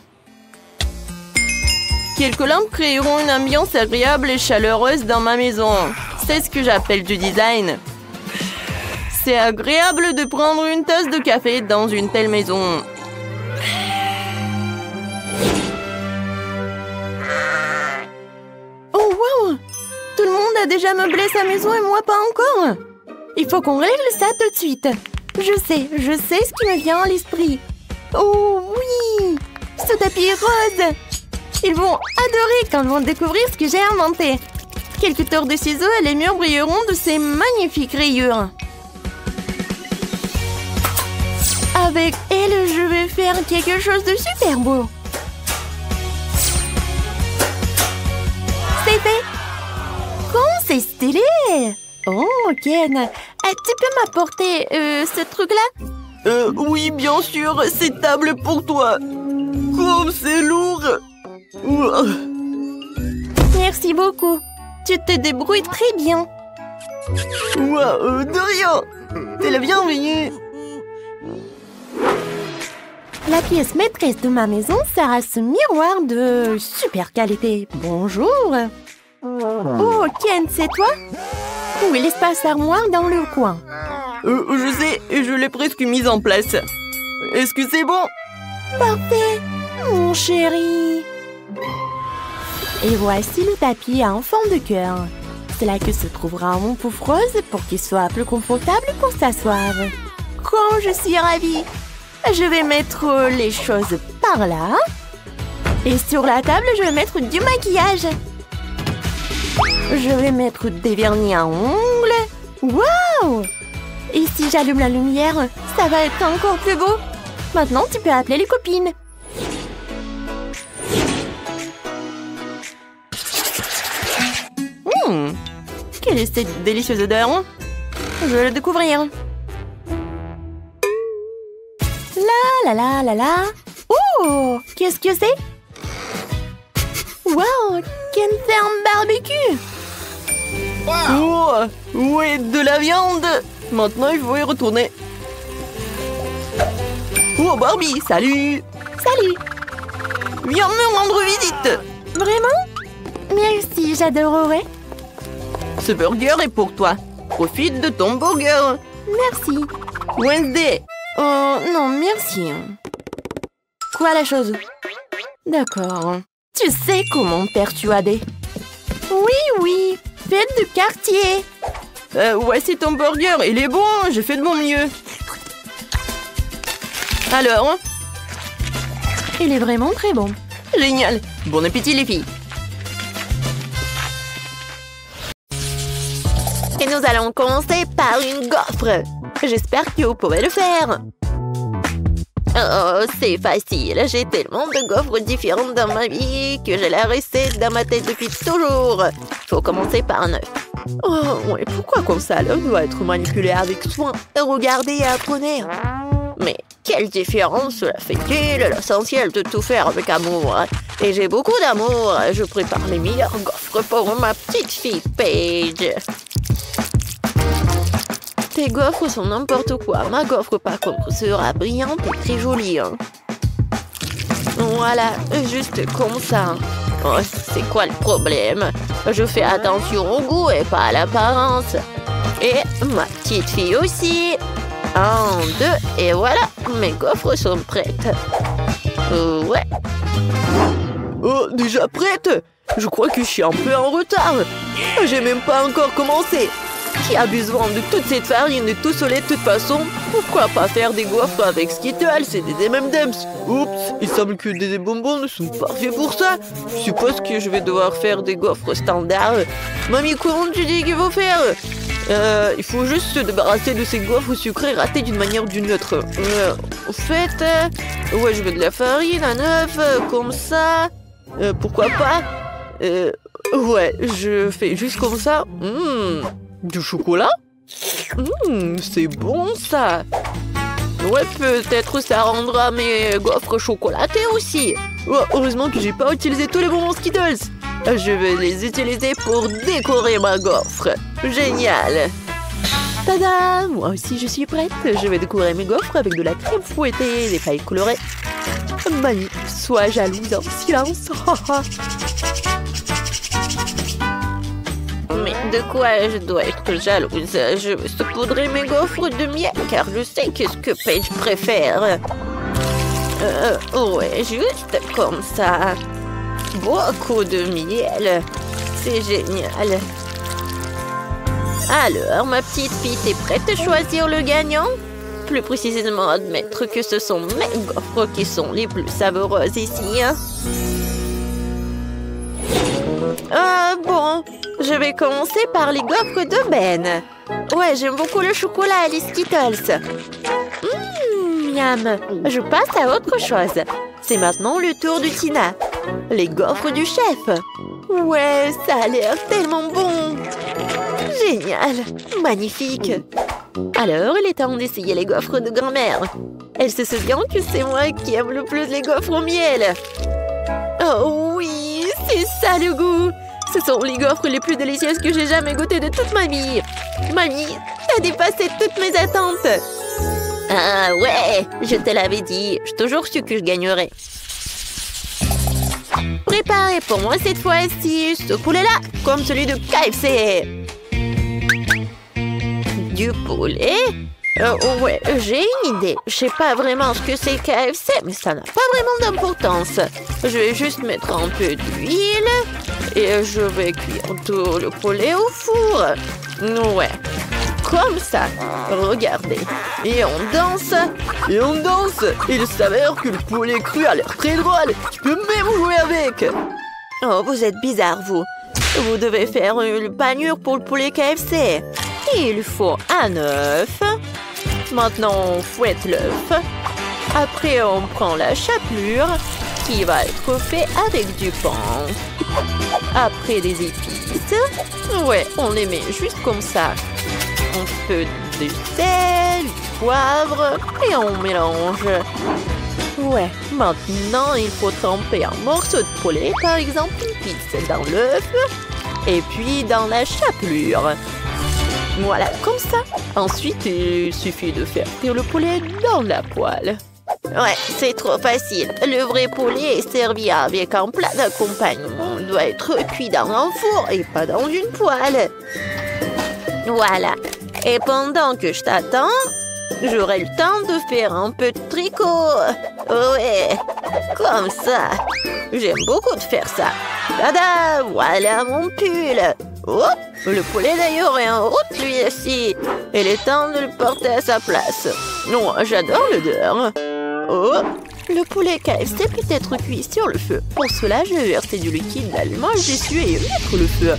Quelques lampes créeront une ambiance agréable et chaleureuse dans ma maison. C'est ce que j'appelle du design. C'est agréable de prendre une tasse de café dans une telle maison. Oh wow! Tout le monde a déjà meublé sa maison et moi pas encore. Il faut qu'on règle ça tout de suite. Je sais ce qui me vient à l'esprit. Oh oui! Ce tapis rose! Ils vont adorer quand ils vont découvrir ce que j'ai inventé. Quelques tours de ciseaux et les murs brilleront de ces magnifiques rayures. Avec elle, je vais faire quelque chose de super beau. C'est fait. Comment c'est stylé. Oh, Ken, tu peux m'apporter ce truc-là? Oui, bien sûr, c'est table pour toi. Comme c'est lourd. Merci beaucoup. Tu te débrouilles très bien. De rien. T'es la bienvenue. La pièce maîtresse de ma maison sera ce miroir de super qualité. Bonjour. Oh, Ken, c'est toi? Où est l'espace armoire dans le coin?
Je sais, je l'ai presque mise en place. Est-ce que c'est bon?
Parfait, mon chéri. Et voici le tapis en forme de cœur. C'est là que se trouvera mon pouf rose pour qu'il soit plus confortable pour s'asseoir. Quand je suis ravie. Je vais mettre les choses par là. Et sur la table, je vais mettre du maquillage. Je vais mettre des vernis à ongles. Waouh! Et si j'allume la lumière, ça va être encore plus beau. Maintenant, tu peux appeler les copines. Quelle est cette délicieuse odeur? Je vais le découvrir. La la la la la. Oh! Qu'est-ce que c'est? Wow! Ken fait un barbecue!
Oh! Ouais, de la viande! Maintenant, il faut y retourner. Oh, Barbie, salut!
Salut!
Viens me rendre visite!
Vraiment? Merci, j'adorerais.
Ce burger est pour toi. Profite de ton burger.
Merci.
Wednesday.
Oh, non, merci. Quoi la chose? D'accord. Tu sais comment persuader? Oui, fête de quartier.
Ouais, c'est ton burger. Il est bon, j'ai fait de mon mieux. Alors?
Il est vraiment très bon.
Génial. Bon appétit, les filles.
Et nous allons commencer par une gaufre. J'espère que vous pouvez le faire. Oh, c'est facile. J'ai tellement de gaufres différentes dans ma vie que j'ai la recette dans ma tête depuis toujours. Faut commencer par un œuf.
Oh, ouais, pourquoi comme ça? L'œuf doit être manipulé avec soin.
Regardez et apprenez. Mais quelle différence cela fait-il? L'essentiel de tout faire avec amour. Et j'ai beaucoup d'amour. Je prépare les meilleures gaufres pour ma petite fille Paige. Tes gaufres sont n'importe quoi. Ma gaufre, par contre, sera brillante et très jolie. Voilà, juste comme ça. Oh, c'est quoi le problème? Je fais attention au goût et pas à l'apparence. Et ma petite fille aussi. 1, 2, et voilà, mes gaufres sont prêtes. Ouais.
Oh, déjà prête? Je crois que je suis un peu en retard. J'ai même pas encore commencé. Qui a besoin de toute cette farine et tout cela de toute façon? Pourquoi pas faire des gaufres avec Skittles et des M&M's? Oups, il semble que des bonbons ne sont pas faits pour ça. Je suppose que je vais devoir faire des gaufres standards. Mamie, comment tu dis qu'il faut faire? Il faut juste se débarrasser de ces gaufres sucrées ratées d'une manière ou d'une autre. Au fait, ouais, je veux de la farine, un œuf, comme ça. Pourquoi pas? Ouais, je fais juste comme ça. Du chocolat? C'est bon ça. Ouais, peut-être ça rendra mes gaufres chocolatées aussi. Oh, heureusement que j'ai pas utilisé tous les bonbons Skittles. Je vais les utiliser pour décorer ma gaufre. Génial. Tada! Moi aussi je suis prête. Je vais décorer mes gaufres avec de la crème fouettée et des pailles colorées. Mamie, sois jalouse en silence. Mais de quoi je dois être jalouse? Je veux saupoudrer mes gaufres de miel car je sais qu'est-ce que Paige préfère. Ouais, juste comme ça. Beaucoup de miel. C'est génial. Alors, ma petite fille, t'es prête à choisir le gagnant? Plus précisément, admettre que ce sont mes gaufres qui sont les plus savoureuses ici. Bon, je vais commencer par les gaufres de Ben. Ouais, j'aime beaucoup le chocolat et les Skittles. Miam. Je passe à autre chose. C'est maintenant le tour de Tina. Les gaufres du chef. Ouais, ça a l'air tellement bon. Génial. Magnifique. Alors, il est temps d'essayer les gaufres de grand-mère. Elle se souvient que c'est moi qui aime le plus les gaufres au miel. Oh oui, c'est ça le goût. Ce sont les gaufres les plus délicieuses que j'ai jamais goûtées de toute ma vie. Mamie, t'as dépassé toutes mes attentes.
Ah ouais, je te l'avais dit. J'ai toujours su que je gagnerais. Préparez pour moi cette fois-ci ce poulet-là, comme celui de KFC. Du poulet? Ouais, j'ai une idée. Je sais pas vraiment ce que c'est KFC, mais ça n'a pas vraiment d'importance. Je vais juste mettre un peu d'huile et je vais cuire tout le poulet au four. Ouais, comme ça. Regardez. Et on danse.
Et on danse. Il s'avère que le poulet cru a l'air très drôle. Tu peux même jouer avec.
Oh, vous êtes bizarre, vous. Vous devez faire une panure pour le poulet KFC. Il faut un œuf. Maintenant, on fouette l'œuf. Après, on prend la chapelure qui va être faite avec du pain. Après, des épices. Ouais, on les met juste comme ça. Un peu de sel, du poivre et on mélange. Ouais, maintenant, il faut tremper un morceau de poulet, par exemple une pizza dans l'œuf et puis dans la chapelure. Voilà, comme ça. Ensuite, il suffit de faire cuire le poulet dans la poêle. Ouais, c'est trop facile. Le vrai poulet est servi avec un plat d'accompagnement. Il doit être cuit dans un four et pas dans une poêle. Voilà. Et pendant que je t'attends, j'aurai le temps de faire un peu de tricot. Ouais, comme ça. J'aime beaucoup de faire ça. Tada, voilà mon pull. Oh, le poulet d'ailleurs est en route lui aussi. Il est temps de le porter à sa place. Non, j'adore l'odeur. Oh, le poulet KFC peut être cuit sur le feu. Pour cela, je vais verser du liquide d'allumage dessus et mettre le feu.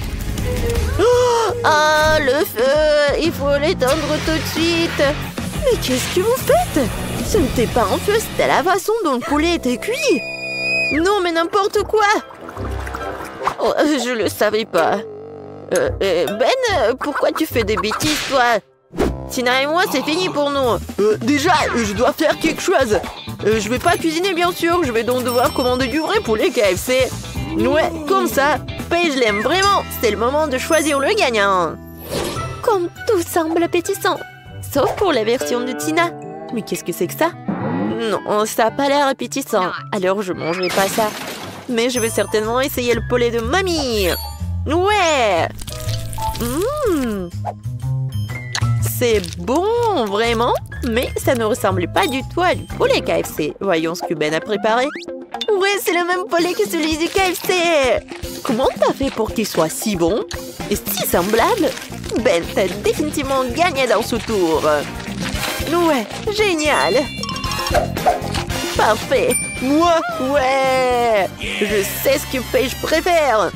Oh, ah, le feu! Il faut l'éteindre tout de suite. Mais qu'est-ce que vous faites? Ce n'était pas un feu, c'était la façon dont le poulet était cuit. Non, mais n'importe quoi. Oh, je le savais pas. Ben, pourquoi tu fais des bêtises, toi? Tina et moi, c'est fini pour nous.
Déjà, je dois faire quelque chose. Je vais pas cuisiner, bien sûr. Je vais donc devoir commander du vrai poulet KFC. Ouais, comme ça. Paige l'aime vraiment. C'est le moment de choisir le gagnant.
Comme tout semble appétissant. Sauf pour la version de Tina. Mais qu'est-ce que c'est que ça? Non, ça n'a pas l'air appétissant. Alors, je mangerai pas ça. Mais je vais certainement essayer le poulet de mamie. Ouais. C'est bon, vraiment. Mais ça ne ressemble pas du tout à du poulet KFC. Voyons ce que Ben a préparé. Ouais, c'est le même poulet que celui du KFC. Comment t'as fait pour qu'il soit si bon et si semblable? Ben, t'as définitivement gagné dans ce tour. Ouais, génial. Parfait.
Moi?
Ouais. Je sais ce que Paige préfère.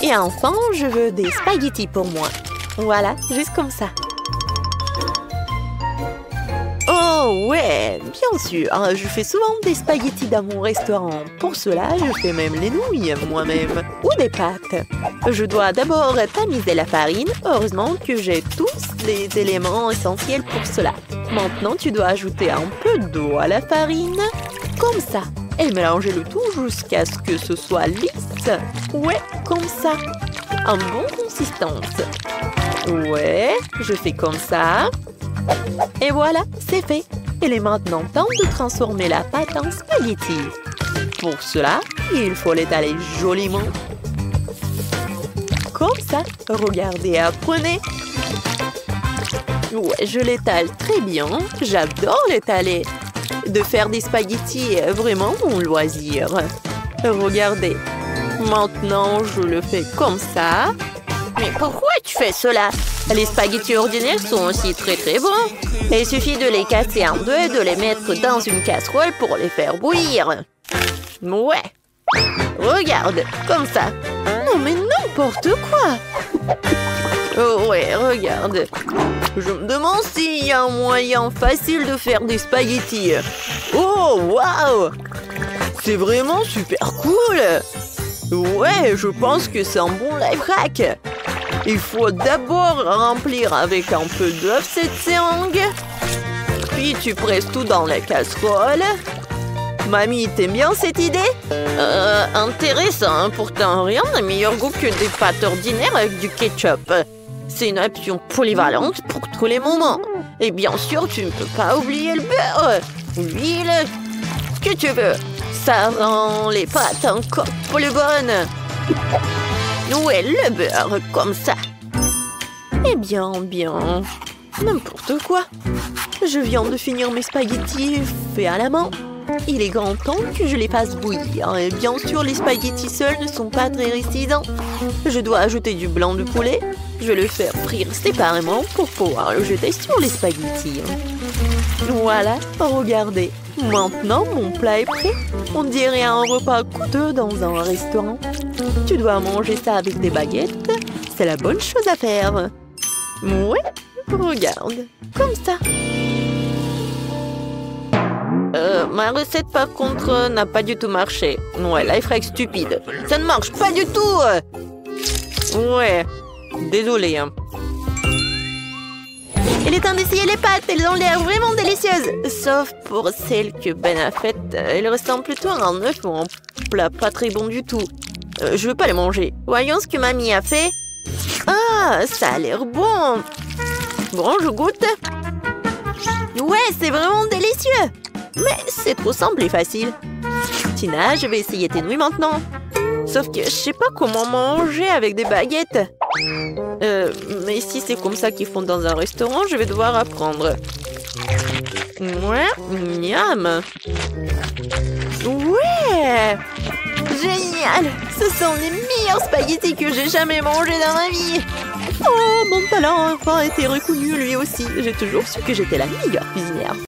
Et enfin, je veux des spaghettis pour moi. Voilà, juste comme ça. Oh ouais, bien sûr. Je fais souvent des spaghettis dans mon restaurant. Pour cela, je fais même les nouilles moi-même. Ou des pâtes. Je dois d'abord tamiser la farine. Heureusement que j'ai tous les éléments essentiels pour cela. Maintenant, tu dois ajouter un peu d'eau à la farine. Comme ça. Et mélanger le tout jusqu'à ce que ce soit lisse. Ouais, comme ça. En bonne consistance. Ouais, je fais comme ça. Et voilà, c'est fait. Il est maintenant temps de transformer la pâte en spaghetti. Pour cela, il faut l'étaler joliment. Comme ça. Regardez, apprenez. Ouais, je l'étale très bien. J'adore l'étaler. De faire des spaghettis est vraiment mon loisir. Regardez. Maintenant, je le fais comme ça. Mais pourquoi tu fais cela? Les spaghettis ordinaires sont aussi très très bons. Il suffit de les casser en deux et de les mettre dans une casserole pour les faire bouillir. Ouais. Regarde, comme ça. Non mais n'importe quoi. Oh ouais, regarde. Je me demande s'il y a un moyen facile de faire des spaghettis.
Oh, waouh! C'est vraiment super cool! Ouais, je pense que c'est un bon life hack. Il faut d'abord remplir avec un peu d'œuf cette seringue. Puis tu presses tout dans la casserole. Mamie, t'aimes bien cette idée?
Intéressant. Pourtant, rien n'a meilleur goût que des pâtes ordinaires avec du ketchup. C'est une option polyvalente pour tous les moments.
Et bien sûr, tu ne peux pas oublier le beurre. L'huile. Ce que tu veux. Ça rend les pâtes encore plus bonnes. Ouais, le beurre, comme ça. Eh bien, bien. N'importe quoi. Je viens de finir mes spaghettis faits à la main. Il est grand temps que je les fasse bouillir. Et bien sûr, les spaghettis seuls ne sont pas très récidents. Je dois ajouter du blanc de poulet. Je vais le faire frire séparément pour pouvoir le jeter sur les spaghettis. Voilà, regardez. Maintenant, mon plat est prêt. On dirait un repas coûteux dans un restaurant. Tu dois manger ça avec des baguettes. C'est la bonne chose à faire. Ouais, regarde, comme ça. Ma recette, par contre, n'a pas du tout marché. Ouais, lifehack stupide. Ça ne marche pas du tout. Ouais, désolé. Hein.
Il est temps d'essayer les pâtes. Elles ont l'air vraiment délicieuses.
Sauf pour celle que Ben a faite. Elle ressemble plutôt à un œuf ou un plat pas très bon du tout. Je veux pas les manger. Voyons ce que mamie a fait. Ah, ça a l'air bon. Bon, je goûte. Ouais, c'est vraiment délicieux. Mais c'est trop simple et facile. Tina, je vais essayer tes nouilles maintenant. Sauf que je sais pas comment manger avec des baguettes. Mais si c'est comme ça qu'ils font dans un restaurant, je vais devoir apprendre. Ouais, miam. Ouais, génial. Ce sont les meilleurs spaghettis que j'ai jamais mangés dans ma vie. Oh, mon talent a enfin été reconnu lui aussi. J'ai toujours su que j'étais la meilleure cuisinière.